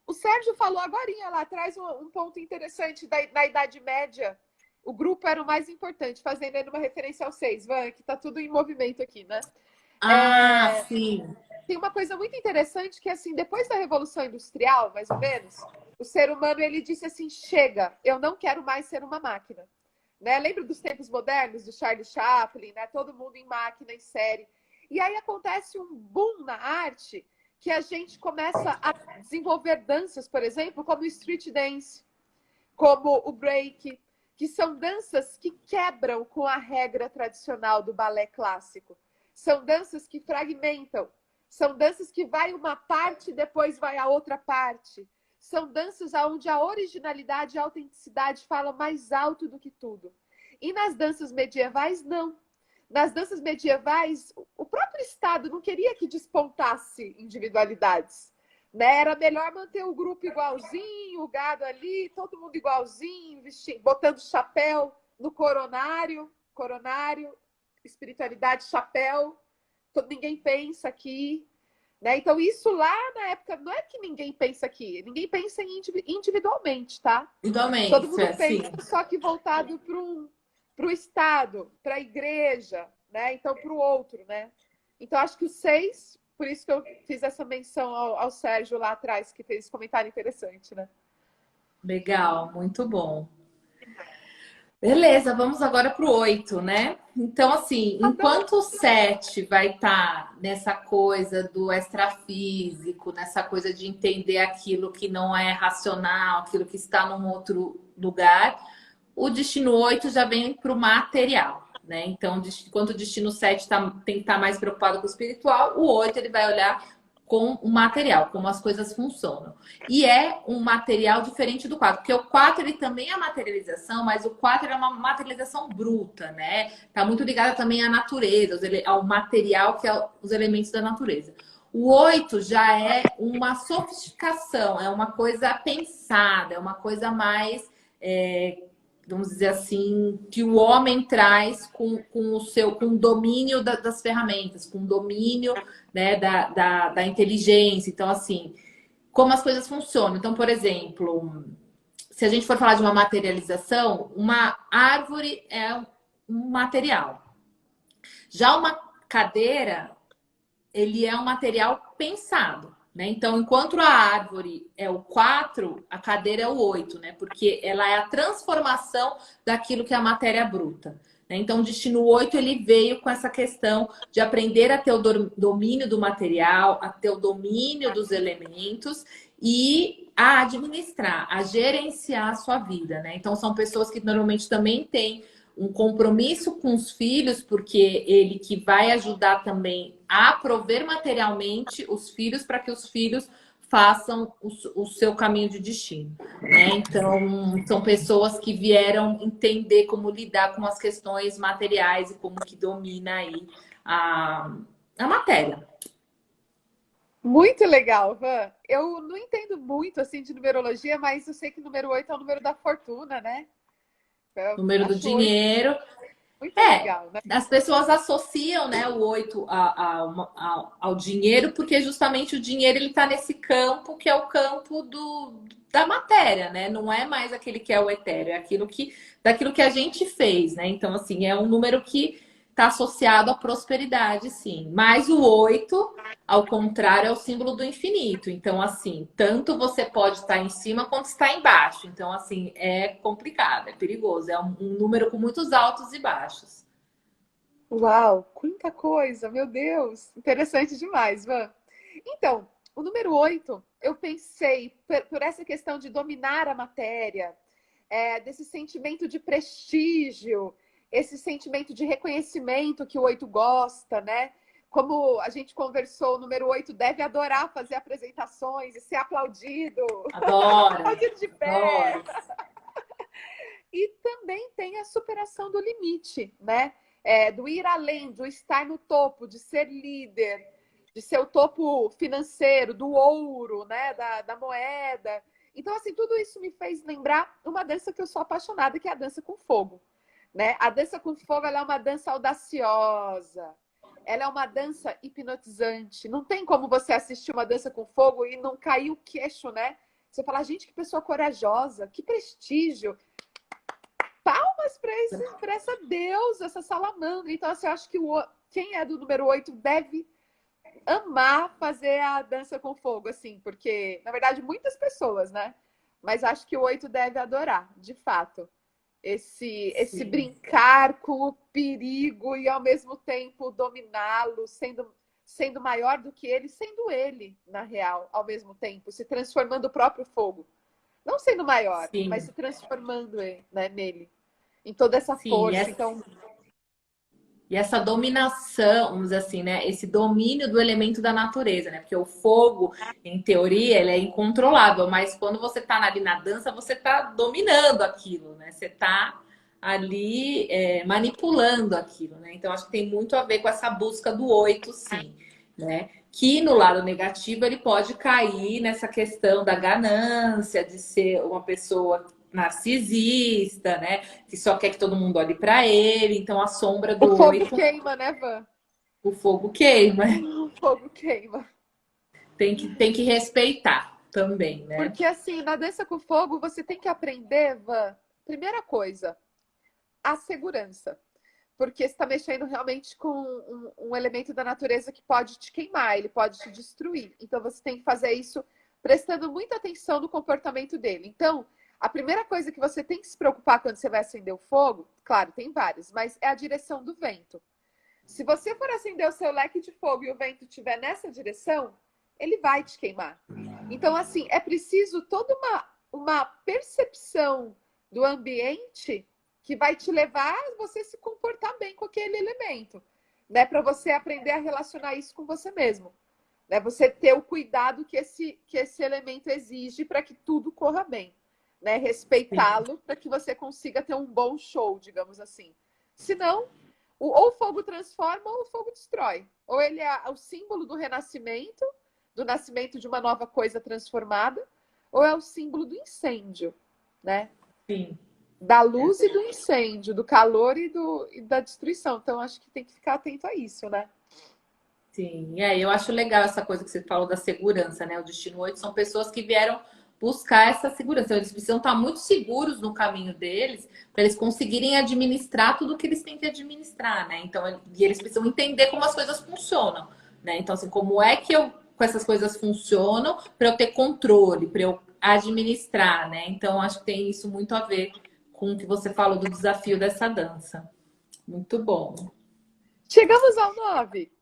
Speaker 1: O Sérgio falou agorinha lá atrás um ponto interessante da Idade Média. O grupo era o mais importante, fazendo aí uma referência ao 6, Van, que tá tudo em movimento aqui, né?
Speaker 2: Ah, sim.
Speaker 1: Tem uma coisa muito interessante que, assim, depois da Revolução Industrial, mais ou menos, o ser humano, ele disse assim, chega, eu não quero mais ser uma máquina. né? Lembra dos tempos modernos, do Charlie Chaplin, né? Todo mundo em máquina, em série. E aí acontece um boom na arte que a gente começa a desenvolver danças, por exemplo, como o street dance, como o break, que são danças que quebram com a regra tradicional do balé clássico. São danças que fragmentam, são danças que vai uma parte e depois vai a outra parte. São danças onde a originalidade e a autenticidade falam mais alto do que tudo. E nas danças medievais, não. Nas danças medievais, o próprio Estado não queria que despontasse individualidades. Né? Era melhor manter o grupo igualzinho, o gado ali, todo mundo igualzinho, vestindo, botando chapéu no coronário, espiritualidade, chapéu, ninguém pensa aqui. Né? Então, isso lá na época, não é que ninguém pensa aqui, ninguém pensa individualmente, tá?
Speaker 2: Individualmente,
Speaker 1: Todo mundo
Speaker 2: sim.
Speaker 1: pensa, só que voltado para o Estado, para a igreja, né? Então, para o outro, né? Então, acho que os 6, por isso que eu fiz essa menção ao Sérgio lá atrás, que fez esse comentário interessante, né?
Speaker 2: Legal, muito bom. Beleza, vamos agora para o 8, né? Então, assim, enquanto o 7 vai estar nessa coisa do extrafísico, nessa coisa de entender aquilo que não é racional, aquilo que está num outro lugar, o destino 8 já vem para o material, né? Então, enquanto o destino 7 tem que estar mais preocupado com o espiritual, o 8 ele vai olhar com o material, como as coisas funcionam. E é um material diferente do 4, porque o 4 ele também é materialização, mas o 4 é uma materialização bruta, né? Tá muito ligada também à natureza, ao material que é os elementos da natureza. O 8 já é uma sofisticação, é uma coisa pensada, é uma coisa mais, vamos dizer assim, que o homem traz com o domínio das ferramentas, com o domínio, né, da inteligência. Então, assim, como as coisas funcionam. Então, por exemplo, se a gente for falar de uma materialização, uma árvore é um material. Já uma cadeira, ele é um material pensado. Né? Então, enquanto a árvore é o 4, a cadeira é o 8, né? Porque ela é a transformação daquilo que é a matéria bruta. Né? Então, o destino 8 ele veio com essa questão de aprender a ter o domínio do material, a ter o domínio dos elementos e a administrar, a gerenciar a sua vida. Né? Então, são pessoas que normalmente também têm um compromisso com os filhos, porque ele que vai ajudar também a prover materialmente os filhos para que os filhos façam o seu caminho de destino. Né? Então, são pessoas que vieram entender como lidar com as questões materiais e como que domina aí a matéria.
Speaker 1: Muito legal, Van. Eu não entendo muito assim de numerologia, mas eu sei que o número 8 é o número da fortuna, né? Eu
Speaker 2: Número do
Speaker 1: acho
Speaker 2: dinheiro.
Speaker 1: muito legal, né?
Speaker 2: As pessoas associam, né, o 8 ao dinheiro, porque justamente o dinheiro ele está nesse campo que é o campo da matéria, né? Não é mais aquele que é o etéreo, é daquilo que a gente fez, né? Então, assim, é um número que está associado à prosperidade, sim. Mas o 8, ao contrário, é o símbolo do infinito. Então, assim, tanto você pode estar em cima quanto está embaixo. Então, assim, é complicado, é perigoso. É um número com muitos altos e baixos.
Speaker 1: Uau, quanta coisa, meu Deus, interessante demais, Van. Então, o número 8, eu pensei, por essa questão de dominar a matéria, desse sentimento de prestígio, esse sentimento de reconhecimento que o 8 gosta, né? Como a gente conversou, o número 8 deve adorar fazer apresentações e ser aplaudido.
Speaker 2: Adoro,
Speaker 1: Aplaudido de pé.
Speaker 2: adoro.
Speaker 1: E também tem a superação do limite, né? Do ir além, do estar no topo, de ser líder, de ser o topo financeiro, do ouro, né? Da moeda. Então, assim, tudo isso me fez lembrar uma dança que eu sou apaixonada, que é a dança com fogo. Né? A dança com fogo ela é uma dança audaciosa. Ela é uma dança hipnotizante. Não tem como você assistir uma dança com fogo e não cair o queixo, né? Você fala, gente, que pessoa corajosa, que prestígio. Palmas para essa deusa, essa salamandra. Então, assim, eu acho que quem é do número 8 deve amar fazer a dança com fogo, assim, porque, na verdade, muitas pessoas, né? Mas acho que o 8 deve adorar, de fato. esse
Speaker 2: Sim.
Speaker 1: brincar com o perigo e ao mesmo tempo dominá-lo, sendo maior do que ele, sendo ele, na real, ao mesmo tempo, se transformando o próprio fogo. Não sendo maior, mas
Speaker 2: Sim,
Speaker 1: se transformando, né, nele, em toda essa
Speaker 2: sim.
Speaker 1: força. Então,
Speaker 2: E essa dominação, vamos dizer assim, né? Esse domínio do elemento da natureza, né? Porque o fogo, em teoria, ele é incontrolável, mas quando você tá ali na dança, você tá dominando aquilo, né? Você tá ali manipulando aquilo, né? Então, acho que tem muito a ver com essa busca do oito, sim, né? Que no lado negativo ele pode cair nessa questão da ganância, de ser uma pessoa narcisista, né? Que só quer que todo mundo olhe para ele. Então a sombra
Speaker 1: o
Speaker 2: do
Speaker 1: fogo
Speaker 2: oito,
Speaker 1: queima, né, Van?
Speaker 2: o fogo queima.
Speaker 1: O fogo queima.
Speaker 2: Tem que respeitar também, né?
Speaker 1: Porque, assim, na dança com fogo, você tem que aprender, Van, primeira coisa, a segurança. Porque você está mexendo realmente com um elemento da natureza que pode te queimar, ele pode te destruir. Então, você tem que fazer isso prestando muita atenção no comportamento dele. Então, a primeira coisa que você tem que se preocupar quando você vai acender o fogo, claro, tem várias, mas é a direção do vento. Se você for acender o seu leque de fogo e o vento estiver nessa direção, ele vai te queimar. Então, assim, é preciso toda uma percepção do ambiente que vai te levar a você se comportar bem com aquele elemento, né? Para você aprender a relacionar isso com você mesmo. Né? Você ter o cuidado que esse elemento exige para que tudo corra bem. Né?
Speaker 2: Sim,
Speaker 1: Respeitá-lo para que você consiga ter um bom show, digamos assim. Senão, ou o fogo transforma ou o fogo destrói. Ou ele é o símbolo do renascimento, do nascimento de uma nova coisa transformada, ou é o símbolo do incêndio, né?
Speaker 2: sim.
Speaker 1: Da luz e do incêndio, do calor e da destruição. Então, acho que tem que ficar atento a isso, né?
Speaker 2: Sim, eu acho legal essa coisa que você falou da segurança, né? O Destino 8 são pessoas que vieram buscar essa segurança. Eles precisam estar muito seguros no caminho deles para eles conseguirem administrar tudo que eles têm que administrar, né? Então, e eles precisam entender como as coisas funcionam, né? Então, assim, como é que com essas coisas funcionam para eu ter controle, para eu administrar, né? Então, acho que tem isso muito a ver com o que você falou do desafio dessa dança. Muito bom.
Speaker 1: Chegamos ao 9.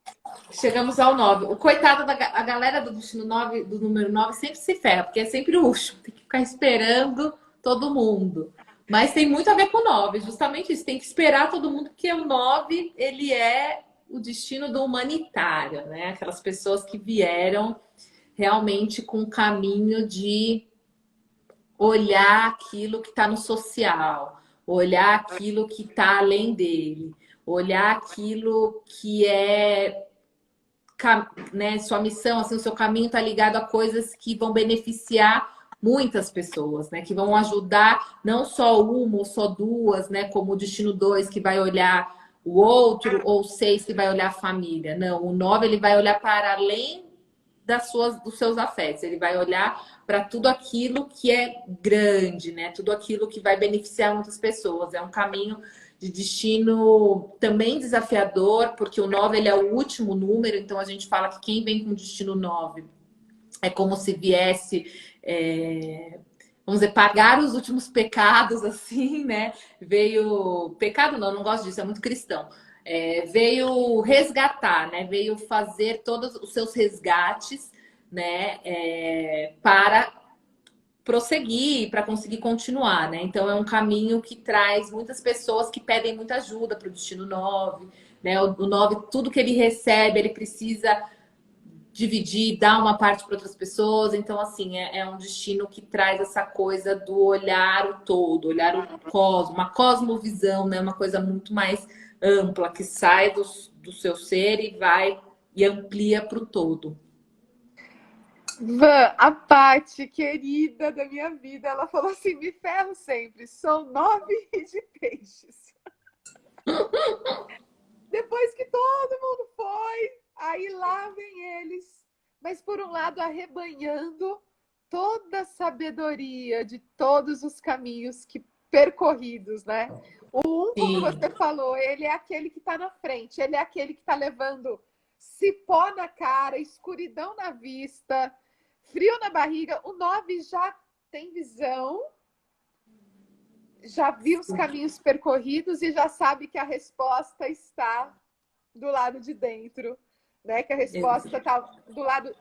Speaker 2: Chegamos ao 9. O coitado a galera do destino 9, do número 9 sempre se ferra, porque é sempre o último, tem que ficar esperando todo mundo. Mas tem muito a ver com o 9, justamente isso, tem que esperar todo mundo, porque o 9, ele é o destino do humanitário, né? Aquelas pessoas que vieram realmente com o caminho de olhar aquilo que está no social, olhar aquilo que está além dele, olhar aquilo que é, né, sua missão, assim, o seu caminho está ligado a coisas que vão beneficiar muitas pessoas, né? Que vão ajudar não só uma ou só duas, né? Como o Destino 2 que vai olhar o outro, ou o 6 que vai olhar a família. Não, o 9 ele vai olhar para além dos seus afetos, ele vai olhar para tudo aquilo que é grande, né? Tudo aquilo que vai beneficiar muitas pessoas. É um caminho de destino também desafiador, porque o 9 ele é o último número, então a gente fala que quem vem com destino 9 é como se viesse, vamos dizer, pagar os últimos pecados, assim, né? Veio. Pecado não, não gosto disso, é muito cristão. Veio resgatar, né? Veio fazer todos os seus resgates, né? Para prosseguir, para conseguir continuar, né? Então é um caminho que traz muitas pessoas que pedem muita ajuda para o destino 9, né? O 9, tudo que ele recebe, ele precisa dividir, dar uma parte para outras pessoas. Então, assim, é um destino que traz essa coisa do olhar o todo, olhar o cosmos, uma cosmovisão, né? Uma coisa muito mais ampla, que sai do seu ser e vai e amplia para o todo.
Speaker 1: Van, a Paty, querida da minha vida, ela falou assim: me ferro sempre, são 9 de peixes. Depois que todo mundo foi, aí lá vem eles, mas por um lado arrebanhando toda a sabedoria de todos os caminhos que percorridos, né? O um, como
Speaker 2: Sim,
Speaker 1: você falou, ele é aquele que está na frente, ele é aquele que está levando cipó na cara, escuridão na vista, frio na barriga. O 9 já tem visão, já viu os caminhos percorridos e já sabe que a resposta está do lado de dentro, né? Que a resposta está do lado...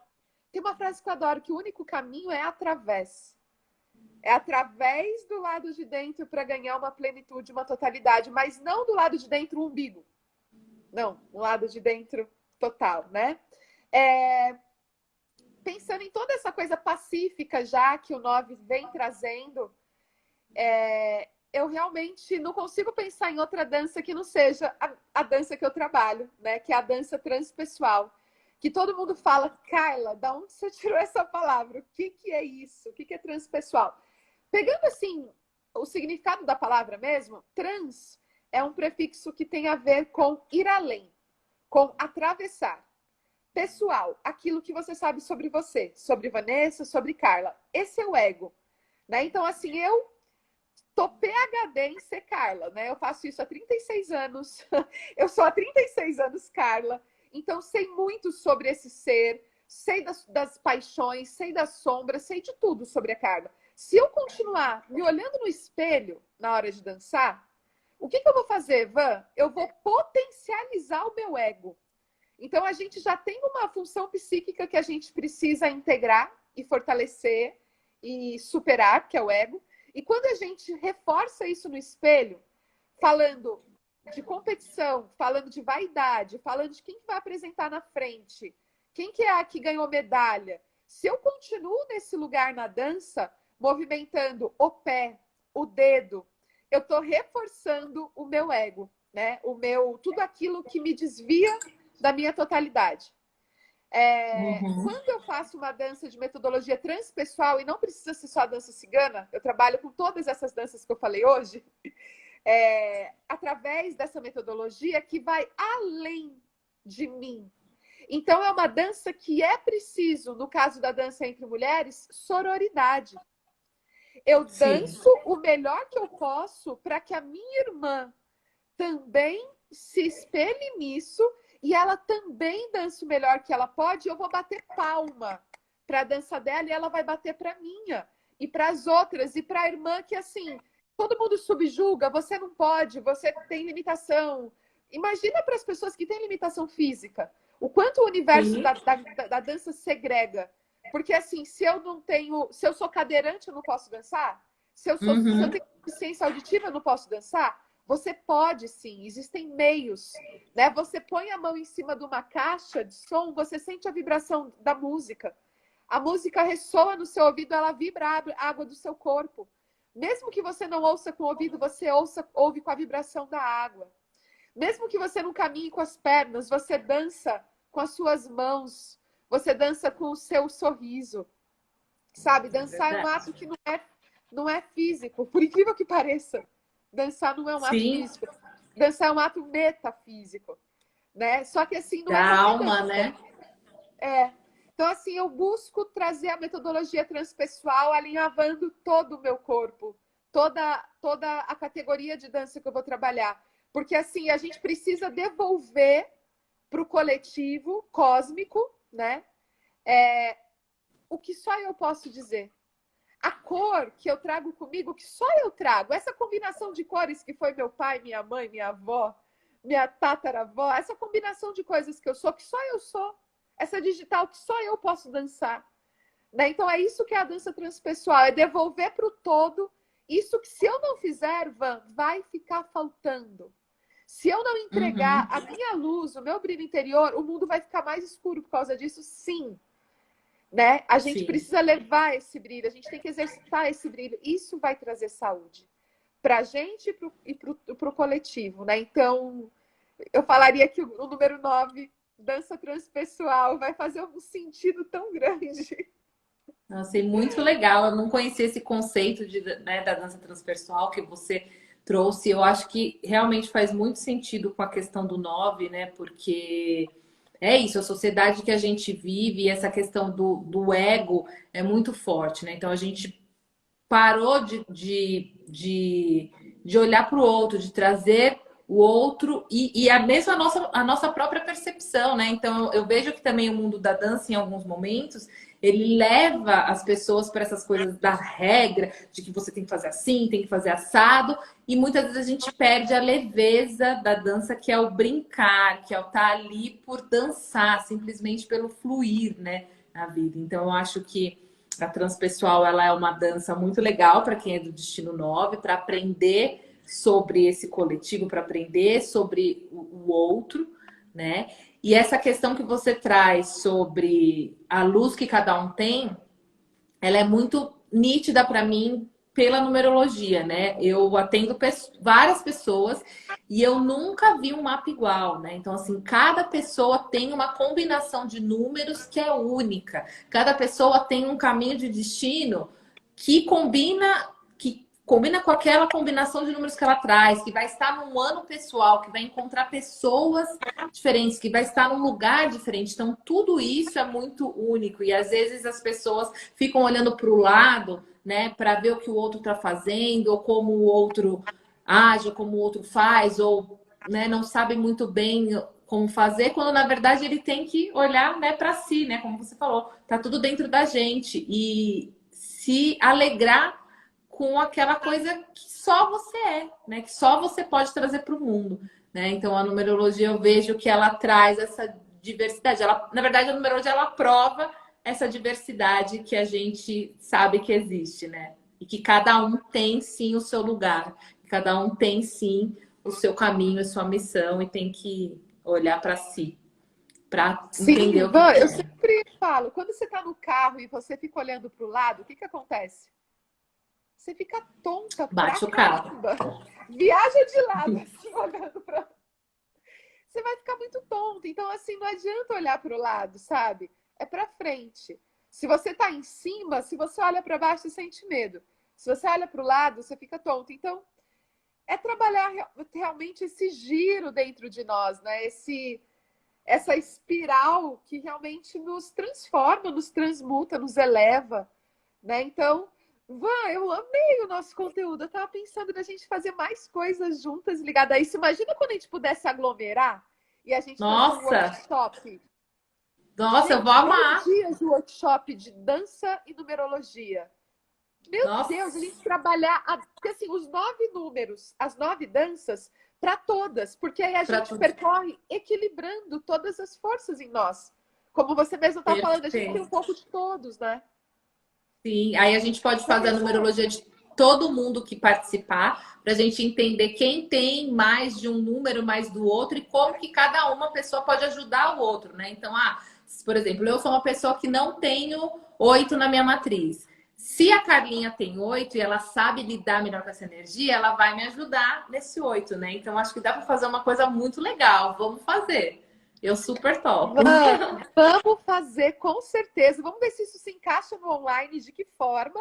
Speaker 1: Tem uma frase que eu adoro, que o único caminho é através. É através do lado de dentro para ganhar uma plenitude, uma totalidade, mas não do lado de dentro o umbigo. Não, do lado de dentro total, né? Pensando em toda essa coisa pacífica já que o 9 vem trazendo, eu realmente não consigo pensar em outra dança que não seja a dança que eu trabalho, né? Que é a dança transpessoal. Que todo mundo fala, Carla, da onde você tirou essa palavra? O que é isso? O que é transpessoal? Pegando, assim, o significado da palavra mesmo, trans é um prefixo que tem a ver com ir além, com atravessar. Pessoal, aquilo que você sabe sobre você, sobre Vanessa, sobre Carla. Esse é o ego, né? Então, assim, eu tô PhD em ser Carla, né? Eu faço isso há 36 anos. Eu sou há 36 anos Carla. Então, sei muito sobre esse ser, sei das paixões, sei das sombras, sei de tudo sobre a Carla. Se eu continuar me olhando no espelho na hora de dançar, o que eu vou fazer, Van? Eu vou potencializar o meu ego. Então, a gente já tem uma função psíquica que a gente precisa integrar e fortalecer e superar, que é o ego. E quando a gente reforça isso no espelho, falando de competição, falando de vaidade, falando de quem vai apresentar na frente, quem que é a que ganhou medalha. Se eu continuo nesse lugar na dança, movimentando o pé, o dedo, eu estou reforçando o meu ego, né? Tudo aquilo que me desvia da minha totalidade. Quando eu faço uma dança de metodologia transpessoal, e não precisa ser só a dança cigana, eu trabalho com todas essas danças que eu falei hoje, através dessa metodologia que vai além de mim. Então, é uma dança que é preciso, no caso da dança entre mulheres, sororidade. Eu danço o melhor que eu posso para que a minha irmã também se espelhe nisso e ela também dance o melhor que ela pode. Eu vou bater palma para a dança dela e ela vai bater para a minha e para as outras e para a irmã que, assim, todo mundo subjuga, você não pode, você tem limitação. Imagina para as pessoas que têm limitação física, o quanto o universo da dança segrega. Porque, assim, se eu sou cadeirante, eu não posso dançar? Se eu tenho deficiência auditiva, eu não posso dançar? Você pode, sim. Existem meios, né? Você põe a mão em cima de uma caixa de som, você sente a vibração da música. A música ressoa no seu ouvido, ela vibra a água do seu corpo. Mesmo que você não ouça com o ouvido, você ouve com a vibração da água. Mesmo que você não caminhe com as pernas, você dança com as suas mãos. Você dança com o seu sorriso. Sabe? Dançar é um ato que não é físico. Por incrível que pareça. Dançar não é um ato físico. Dançar é um ato metafísico. Né? Só que assim, não é
Speaker 2: da alma, né?
Speaker 1: Então, assim, eu busco trazer a metodologia transpessoal alinhavando todo o meu corpo. Toda a categoria de dança que eu vou trabalhar. Porque, assim, a gente precisa devolver para o coletivo cósmico, né? O que só eu posso dizer. A cor que eu trago comigo, que só eu trago. Essa combinação de cores que foi meu pai, minha mãe, minha avó, minha tataravó. Essa combinação de coisas que eu sou, que só eu sou. Essa digital que só eu posso dançar. Né? Então, é isso que é a dança transpessoal. É devolver para o todo isso que, se eu não fizer, Van, vai ficar faltando. Se eu não entregar a minha luz, o meu brilho interior, o mundo vai ficar mais escuro por causa disso, sim. Né? A gente precisa levar esse brilho, a gente tem que exercitar esse brilho. Isso vai trazer saúde para a gente e para o coletivo. Né? Então, eu falaria que o número 9, dança transpessoal, vai fazer um sentido tão grande.
Speaker 2: Nossa, e muito legal. Eu não conhecia esse conceito da dança transpessoal que você trouxe. Eu acho que realmente faz muito sentido com a questão do 9, né? Porque é isso, a sociedade que a gente vive, essa questão do ego é muito forte, né? Então a gente parou de olhar para o outro, de trazer o outro e mesmo a nossa própria percepção, né? Então eu vejo que também o mundo da dança, em alguns momentos, Ele leva as pessoas para essas coisas da regra, de que você tem que fazer assim, tem que fazer assado, e muitas vezes a gente perde a leveza da dança, que é o brincar, que é o estar ali por dançar, simplesmente pelo fluir, né, na vida. Então, eu acho que a transpessoal, ela é uma dança muito legal para quem é do Destino 9, para aprender sobre esse coletivo, para aprender sobre o outro, né? E essa questão que você traz sobre a luz que cada um tem, ela é muito nítida para mim pela numerologia, né? Eu atendo várias pessoas e eu nunca vi um mapa igual, né? Então, assim, cada pessoa tem uma combinação de números que é única. Cada pessoa tem um caminho de destino que combina com aquela combinação de números que ela traz, que vai estar num ano pessoal, que vai encontrar pessoas diferentes, que vai estar num lugar diferente. Então, tudo isso é muito único. E às vezes as pessoas ficam olhando para o lado, né, para ver o que o outro está fazendo, ou como o outro age, ou como o outro faz, ou, né, não sabem muito bem como fazer, quando na verdade ele tem que olhar, né, para si, né, como você falou, tá tudo dentro da gente e se alegrar com aquela coisa que só você é, né? Que só você pode trazer para o mundo, né? Então a numerologia eu vejo que ela traz essa diversidade. Ela, na verdade, a numerologia ela prova essa diversidade que a gente sabe que existe, né? E que cada um tem sim o seu lugar, cada um tem sim o seu caminho, a sua missão e tem que olhar para si, para
Speaker 1: Sim,
Speaker 2: entender o que
Speaker 1: Ivan, eu
Speaker 2: quer.
Speaker 1: sempre falo, quando você está no carro e você fica olhando para o lado, o que que acontece? Você fica tonta pra
Speaker 2: Bate o carro.
Speaker 1: caramba. Viaja de lado, assim, olhando pra. Você vai ficar muito tonta. Então, assim, não adianta olhar para o lado, sabe? É para frente. Se você tá em cima, se você olha para baixo, você sente medo. Se você olha para o lado, você fica tonta. Então, é trabalhar realmente esse giro dentro de nós, né? Essa espiral que realmente nos transforma, nos transmuta, nos eleva, né? Então, Van, eu amei o nosso conteúdo. Eu tava pensando na gente fazer mais coisas juntas ligadas a isso. Imagina quando a gente pudesse aglomerar e a gente fazer um
Speaker 2: Nossa,
Speaker 1: workshop.
Speaker 2: nossa, eu vou
Speaker 1: Gente, 10
Speaker 2: amar.
Speaker 1: dias de workshop de dança e numerologia. Meu Deus, a
Speaker 2: Nossa.
Speaker 1: gente trabalhar, porque assim, os 9 números, as 9 danças, para todas, porque aí a
Speaker 2: Para
Speaker 1: gente
Speaker 2: tudo.
Speaker 1: percorre equilibrando todas as forças em nós. Como você mesmo está falando, a gente tem um
Speaker 2: Perfeito.
Speaker 1: pouco de todos, né?
Speaker 2: Sim, aí a gente pode
Speaker 1: Já
Speaker 2: fazer a
Speaker 1: pensou?
Speaker 2: numerologia de todo mundo que participar, para a gente entender quem tem mais de um número, mais do outro, e como que cada uma pessoa pode ajudar o outro, né? Então, por exemplo, eu sou uma pessoa que não tenho 8 na minha matriz. Se a Carlinha tem 8 e ela sabe lidar melhor com essa energia, ela vai me ajudar nesse 8, né? Então, acho que dá para fazer uma coisa muito legal. Vamos fazer. Eu super topo.
Speaker 1: Vamos fazer com certeza. Vamos ver se isso se encaixa no online, de que forma.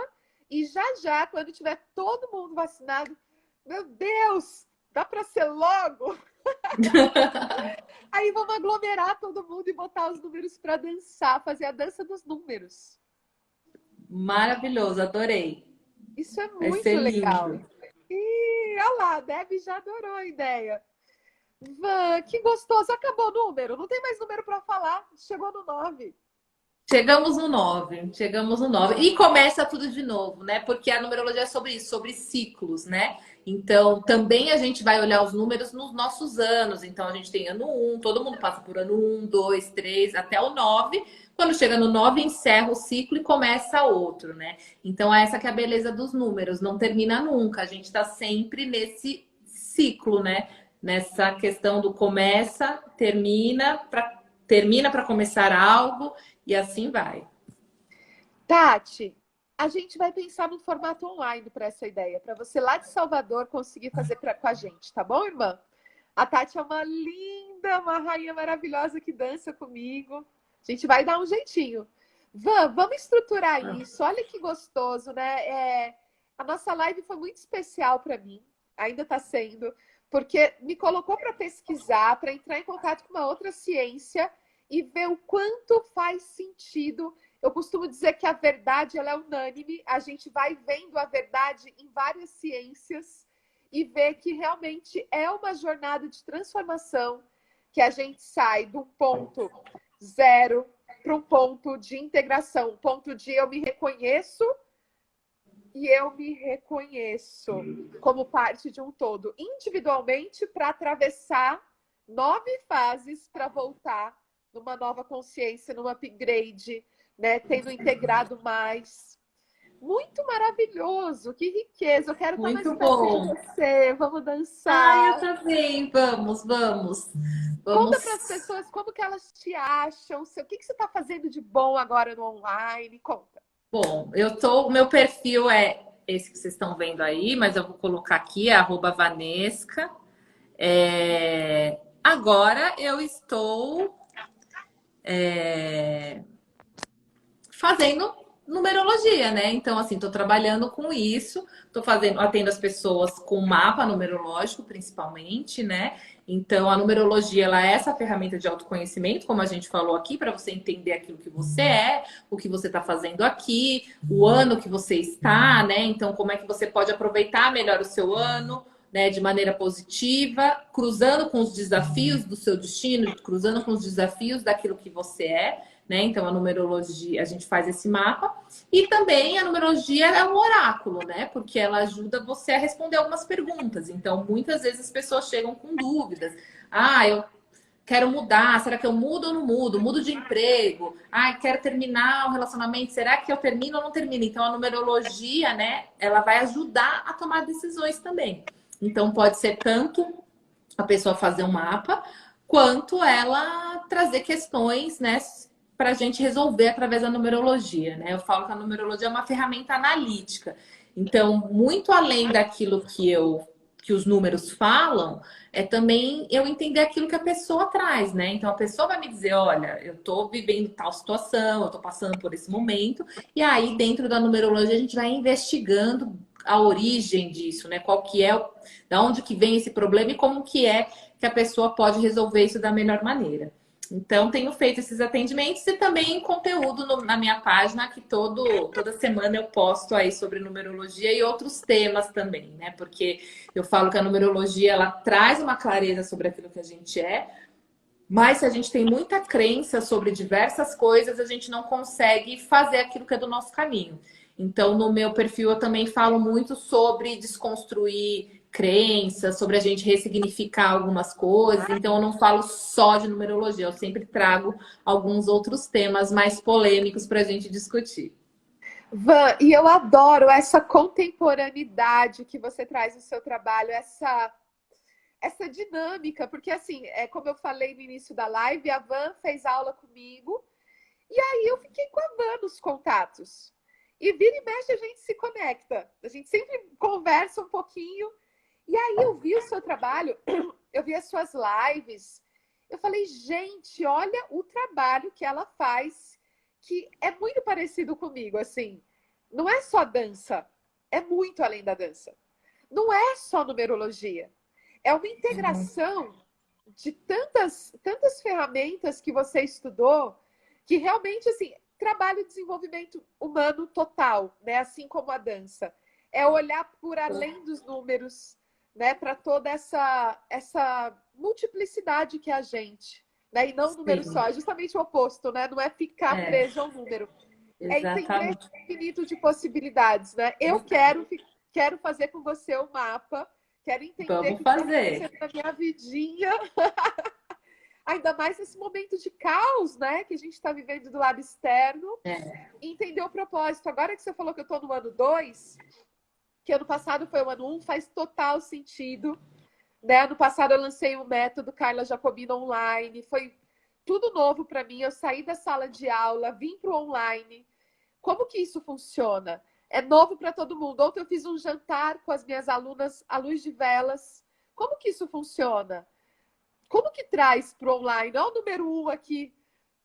Speaker 1: E já já, quando tiver todo mundo vacinado, meu Deus, dá para ser logo? Aí vamos aglomerar todo mundo e botar os números para dançar, fazer a dança dos números.
Speaker 2: Maravilhoso, adorei.
Speaker 1: Isso é
Speaker 2: Vai ser
Speaker 1: muito legal.
Speaker 2: lindo.
Speaker 1: E olha lá, a Deb já adorou a ideia. Van, que gostoso. Acabou o número. Não tem mais número para falar. Chegou no 9.
Speaker 2: Chegamos no 9, chegamos no 9. E começa tudo de novo, né? Porque a numerologia é sobre isso, sobre ciclos, né? Então, também a gente vai olhar os números nos nossos anos. Então, a gente tem ano 1, todo mundo passa por ano 1, 2, 3, até o 9. Quando chega no 9, encerra o ciclo e começa outro, né? Então, essa que é a beleza dos números, não termina nunca. A gente está sempre nesse ciclo, né? Nessa questão do começa, termina para começar algo e assim vai.
Speaker 1: Tati, a gente vai pensar no formato online para essa ideia, para você lá de Salvador conseguir fazer com a gente, tá bom, irmã? A Tati é uma linda, uma rainha maravilhosa que dança comigo. A gente vai dar um jeitinho. Vamos estruturar isso. Olha que gostoso, né? A nossa live foi muito especial para mim, ainda está sendo, porque me colocou para pesquisar, para entrar em contato com uma outra ciência e ver o quanto faz sentido. Eu costumo dizer que a verdade ela é unânime, a gente vai vendo a verdade em várias ciências e vê que realmente é uma jornada de transformação, que a gente sai do ponto zero para um ponto de integração, um ponto de eu me reconheço e eu me reconheço como parte de um todo, individualmente, para atravessar 9 fases para voltar numa nova consciência, num upgrade, né? Tendo integrado mais. Muito maravilhoso, que riqueza. Eu quero estar mais
Speaker 2: Muito
Speaker 1: perto de
Speaker 2: bom.
Speaker 1: você. Vamos
Speaker 2: Ah, eu
Speaker 1: dançar.
Speaker 2: também. Vamos, vamos.
Speaker 1: Conta para as
Speaker 2: Vamos.
Speaker 1: pessoas como que elas te acham, o que que você está fazendo de bom agora no online. Conta.
Speaker 2: Bom, o meu perfil é esse que vocês estão vendo aí, mas eu vou colocar aqui, é @Vanesca. Agora eu estou fazendo numerologia, né? Então, assim, estou trabalhando com isso, atendo as pessoas com mapa numerológico, principalmente, né? Então, a numerologia, ela é essa ferramenta de autoconhecimento, como a gente falou aqui, para você entender aquilo que você é, o que você está fazendo aqui, o ano que você está, né? Então, como é que você pode aproveitar melhor o seu ano, né, de maneira positiva, cruzando com os desafios do seu destino, cruzando com os desafios daquilo que você é, né? Então, a numerologia, a gente faz esse mapa. E também a numerologia é um oráculo, né? Porque ela ajuda você a responder algumas perguntas. Então, muitas vezes as pessoas chegam com dúvidas. Ah, eu quero mudar. Será que eu mudo ou não mudo? Mudo de emprego. Ah, quero terminar o relacionamento. Será que eu termino ou não termino? Então, a numerologia, né? Ela vai ajudar a tomar decisões também. Então, pode ser tanto a pessoa fazer um mapa, quanto ela trazer questões, né, para a gente resolver através da numerologia, né? Eu falo que a numerologia é uma ferramenta analítica. Então, muito além daquilo que os números falam, é também eu entender aquilo que a pessoa traz, né? Então, a pessoa vai me dizer, olha, eu estou vivendo tal situação, eu estou passando por esse momento, e aí, dentro da numerologia, a gente vai investigando a origem disso, né? Qual que é, da onde que vem esse problema e como que é que a pessoa pode resolver isso da melhor maneira. Então, tenho feito esses atendimentos e também conteúdo na minha página, que toda semana eu posto aí sobre numerologia e outros temas também, né? Porque eu falo que a numerologia, ela traz uma clareza sobre aquilo que a gente é, mas se a gente tem muita crença sobre diversas coisas, a gente não consegue fazer aquilo que é do nosso caminho. Então, no meu perfil, eu também falo muito sobre desconstruir crenças, sobre a gente ressignificar algumas coisas. Então, eu não falo só de numerologia, eu sempre trago alguns outros temas mais polêmicos para a gente discutir.
Speaker 1: Van, e eu adoro essa contemporaneidade que você traz no seu trabalho, essa dinâmica, porque assim, como eu falei no início da live, a Van fez aula comigo, e aí eu fiquei com a Van nos contatos. E vira e mexe a gente se conecta, a gente sempre conversa um pouquinho, e aí eu vi o seu trabalho, eu vi as suas lives, eu falei, gente, olha o trabalho que ela faz, que é muito parecido comigo, assim. Não é só dança, é muito além da dança. Não é só numerologia. É uma integração de tantas ferramentas que você estudou, que realmente, assim, trabalha o desenvolvimento humano total, né? Assim como a dança. É olhar por além dos números, né? Para toda essa multiplicidade que é a gente, né? E não um número
Speaker 2: Sim,
Speaker 1: só, é justamente o oposto, né? Não é ficar
Speaker 2: é,
Speaker 1: preso ao número. É entender
Speaker 2: exatamente.
Speaker 1: o infinito de possibilidades, né? Eu quero fazer com você o mapa, quero entender o
Speaker 2: Vamos
Speaker 1: que está
Speaker 2: fazer.
Speaker 1: acontecendo na minha vidinha, ainda mais nesse momento de caos, né? Que a gente está vivendo do lado externo,
Speaker 2: É,
Speaker 1: e entender o propósito. Agora que você falou que eu estou no ano 2, que ano passado foi o ano 1, faz total sentido. Né? Ano passado eu lancei o método Carla Jacobina online, foi tudo novo para mim. Eu saí da sala de aula, vim para o online. Como que isso funciona? É novo para todo mundo. Ontem eu fiz um jantar com as minhas alunas à luz de velas. Como que isso funciona? Como que traz para o online? Olha o número 1 aqui,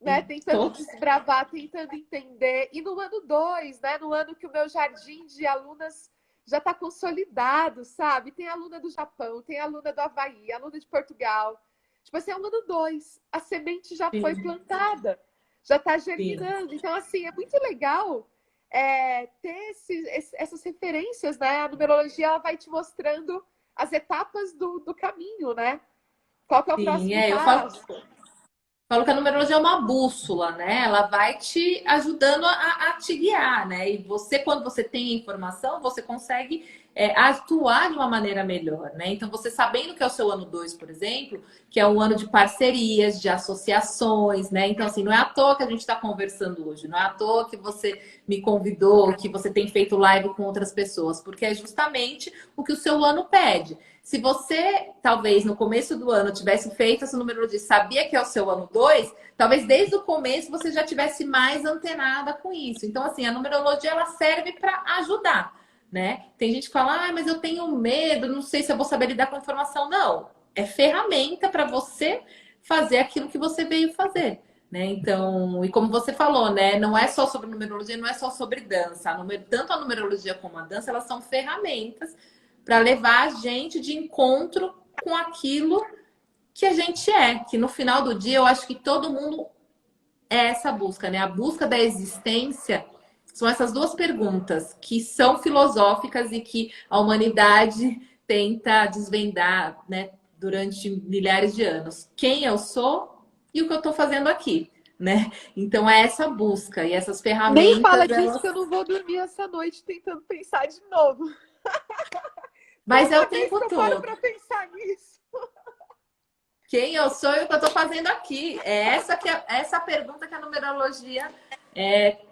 Speaker 1: né? Tentando
Speaker 2: tô,
Speaker 1: desbravar, tentando entender. E no ano 2, né? No ano que o meu jardim de alunas já está consolidado, sabe? Tem aluna do Japão, tem aluna do Havaí, aluna de Portugal. Tipo assim, é o ano 2. A semente já foi
Speaker 2: sim,
Speaker 1: plantada, já está
Speaker 2: sim.
Speaker 1: germinando. Então, assim, é muito legal ter essas referências, né? A numerologia ela vai te mostrando as etapas do caminho, né? Qual que é o
Speaker 2: Sim,
Speaker 1: próximo
Speaker 2: eu falo.
Speaker 1: passo?
Speaker 2: Falo que a numerologia é uma bússola, né? Ela vai te ajudando a te guiar, né? E você, quando você tem informação, você consegue atuar de uma maneira melhor, né? Então, você sabendo que é o seu ano 2, por exemplo, que é um ano de parcerias, de associações, né? Então, assim, não é à toa que a gente está conversando hoje, não é à toa que você me convidou, que você tem feito live com outras pessoas, porque é justamente o que o seu ano pede. Se você, talvez, no começo do ano, tivesse feito essa numerologia, sabia que é o seu ano 2, talvez desde o começo você já tivesse mais antenada com isso. Então, assim, a numerologia, ela serve para ajudar, né? Tem gente que fala, ah, mas eu tenho medo, não sei se eu vou saber lidar com a informação. Não, é ferramenta para você fazer aquilo que você veio fazer. Né? Então, e como você falou, né? Não é só sobre numerologia, não é só sobre dança. Tanto a numerologia como a dança, elas são ferramentas para levar a gente de encontro com aquilo que a gente é. Que no final do dia, eu acho que todo mundo é essa busca, né? A busca da existência são essas duas perguntas que são filosóficas e que a humanidade tenta desvendar, né? Durante milhares de anos. Quem eu sou e o que eu estou fazendo aqui, né? Então é essa busca e essas
Speaker 1: Nem
Speaker 2: ferramentas,
Speaker 1: fala disso
Speaker 2: elas...
Speaker 1: que eu não vou dormir essa noite tentando pensar de novo.
Speaker 2: Mas é o
Speaker 1: Toda vez
Speaker 2: tempo
Speaker 1: que eu paro
Speaker 2: todo.
Speaker 1: para pensar nisso.
Speaker 2: Quem eu sou e o que eu estou fazendo aqui? Essa pergunta que a numerologia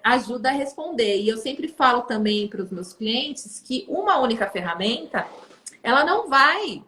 Speaker 2: ajuda a responder. E eu sempre falo também para os meus clientes que uma única ferramenta, ela não vai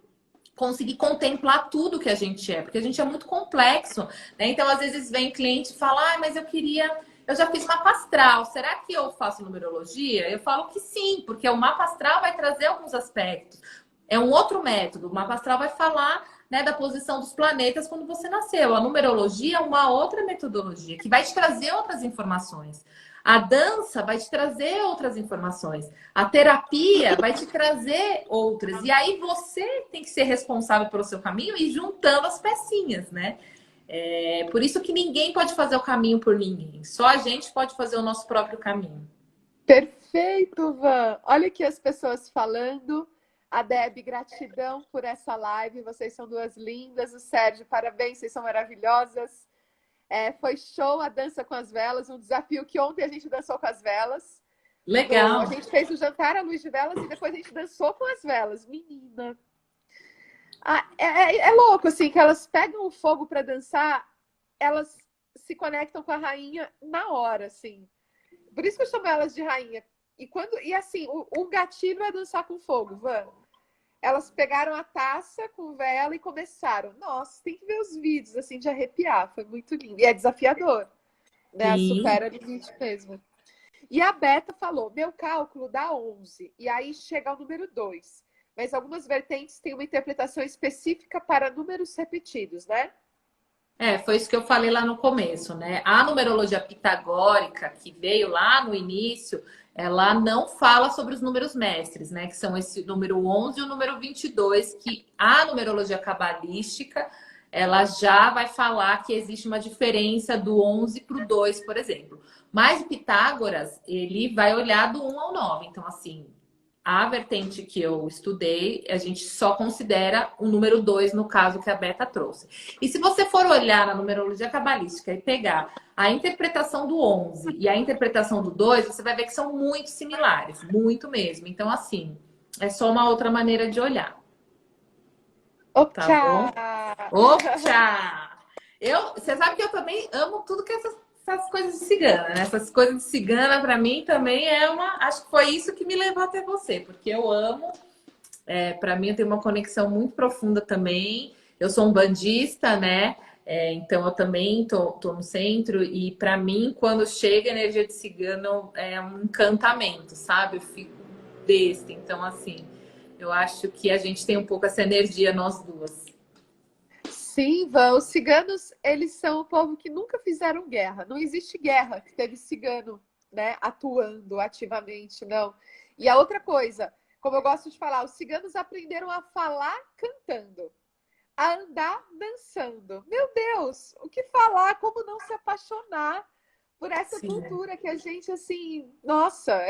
Speaker 2: conseguir contemplar tudo que a gente é, porque a gente é muito complexo, né? Então, às vezes vem cliente e fala, ah, mas eu já fiz mapa astral, será que eu faço numerologia? Eu falo que sim, porque o mapa astral vai trazer alguns aspectos. É um outro método. O mapa astral vai falar, né, da posição dos planetas quando você nasceu. A numerologia é uma outra metodologia que vai te trazer outras informações. A dança vai te trazer outras informações. A terapia vai te trazer outras. E aí você tem que ser responsável pelo seu caminho e juntando as pecinhas, né? Por isso que ninguém pode fazer o caminho por ninguém. Só a gente pode fazer o nosso próprio caminho.
Speaker 1: Perfeito, Van. Olha aqui as pessoas falando. A Deb, gratidão por essa live. Vocês são duas lindas. O Sérgio, parabéns, vocês são maravilhosas. Foi show a dança com as velas, um desafio que ontem a gente dançou com as velas. A
Speaker 2: Legal.
Speaker 1: gente fez o jantar à luz de velas e depois a gente dançou com as velas. Menina. É louco, assim, que elas pegam o fogo para dançar, elas se conectam com a rainha na hora, assim. Por isso que eu chamo elas de rainha. E assim, o gatilho é dançar com fogo, Van. Elas pegaram a taça com vela e começaram. Nossa, tem que ver os vídeos, assim, de arrepiar. Foi muito lindo. E é desafiador, né?
Speaker 2: Sim.
Speaker 1: Supera o limite mesmo. E a Beta falou, meu cálculo dá 11. E aí chega ao número 2. Mas algumas vertentes têm uma interpretação específica para números repetidos, né?
Speaker 2: Foi isso que eu falei lá no começo, né? A numerologia pitagórica, que veio lá no início, ela não fala sobre os números mestres, né? Que são esse número 11 e o número 22, que a numerologia cabalística, ela já vai falar que existe uma diferença do 11 para o 2, por exemplo. Mas o Pitágoras, ele vai olhar do 1 ao 9. Então, assim, a vertente que eu estudei, a gente só considera o número 2 no caso que a Beta trouxe. E se você for olhar na numerologia cabalística e pegar a interpretação do 11 e a interpretação do 2, você vai ver que são muito similares, muito mesmo. Então, assim, é só uma outra maneira de olhar, tá bom?
Speaker 1: Optcha!
Speaker 2: Optcha! Você sabe que eu também amo tudo que essas coisas de cigana, né? Essas coisas de cigana, para mim, também é uma... Acho que foi isso que me levou até você, porque eu amo. Para mim, eu tenho uma conexão muito profunda também. Eu sou um bandista, né? Então, eu também tô no centro. E, para mim, quando chega a energia de cigano, é um encantamento, sabe? Eu fico besta. Então, assim, eu acho que a gente tem um pouco essa energia, nós duas.
Speaker 1: Sim, Van, os ciganos, eles são o povo que nunca fizeram guerra. Não existe guerra que teve cigano, né, atuando ativamente, não. E a outra coisa, como eu gosto de falar, os ciganos aprenderam a falar cantando, a andar dançando. Meu Deus, o que falar? Como não se apaixonar por essa
Speaker 2: Sim.
Speaker 1: cultura que a gente, assim, nossa,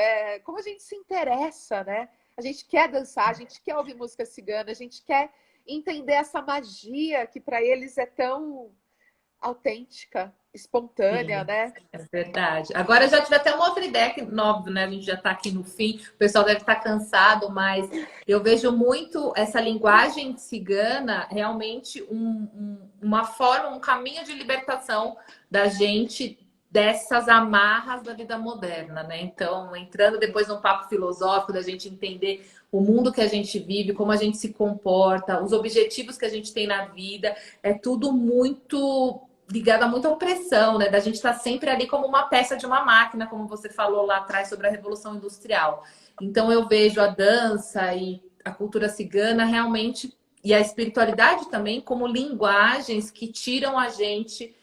Speaker 1: como a gente se interessa, né? A gente quer dançar, a gente quer ouvir música cigana, a gente quer entender essa magia que para eles é tão autêntica, espontânea,
Speaker 2: Sim,
Speaker 1: né?
Speaker 2: é verdade. Agora eu já tive até uma outra ideia, que, óbvio, né? A gente já está aqui no fim, o pessoal deve estar cansado, mas eu vejo muito essa linguagem cigana realmente uma forma, um caminho de libertação da gente dessas amarras da vida moderna, né? Então, entrando depois num papo filosófico, da gente entender o mundo que a gente vive, como a gente se comporta, os objetivos que a gente tem na vida, é tudo muito ligada a muita opressão, né? Da gente estar sempre ali como uma peça de uma máquina, como você falou lá atrás sobre a Revolução Industrial. Então eu vejo a dança e a cultura cigana realmente, e a espiritualidade também, como linguagens que tiram a gente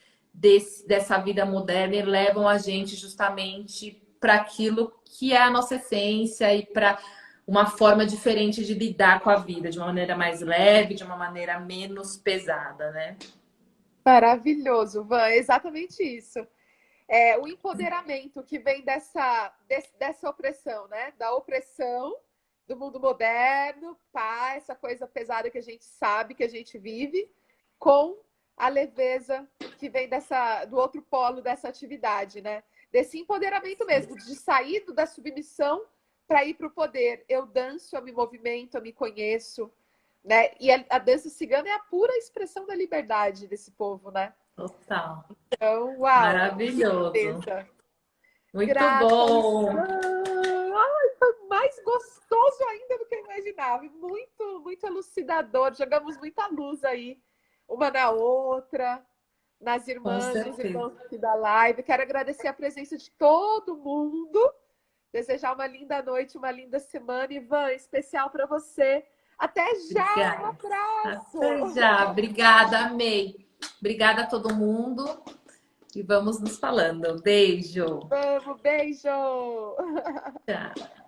Speaker 2: dessa vida moderna e levam a gente justamente para aquilo que é a nossa essência e para uma forma diferente de lidar com a vida, de uma maneira mais leve, de uma maneira menos pesada, né?
Speaker 1: Maravilhoso, Van, é exatamente isso. É, o empoderamento que vem dessa opressão, né? Da opressão do mundo moderno, pá, essa coisa pesada que a gente sabe, que a gente vive, com a leveza que vem do outro polo dessa atividade, né? Desse empoderamento mesmo, de sair da submissão para ir para o poder. Eu danço, eu me movimento, eu me conheço, né? E a dança cigana é a pura expressão da liberdade desse povo, né?
Speaker 2: Total.
Speaker 1: Então, uau, que
Speaker 2: Maravilhoso.
Speaker 1: beleza.
Speaker 2: Muito
Speaker 1: Graças.
Speaker 2: bom.
Speaker 1: Ai, foi mais gostoso ainda do que eu imaginava. Muito, muito elucidador. Jogamos muita luz aí, uma na outra, nas
Speaker 2: Com
Speaker 1: irmãs, nos
Speaker 2: certeza.
Speaker 1: irmãos aqui da live. Quero agradecer a presença de todo mundo. Desejar uma linda noite, uma linda semana. Ivan, especial para você. Até já, um
Speaker 2: Obrigada. Até
Speaker 1: abraço.
Speaker 2: já. Obrigada, amei. Obrigada a todo mundo. E vamos nos falando. Beijo.
Speaker 1: Vamos, beijo.
Speaker 2: Tchau.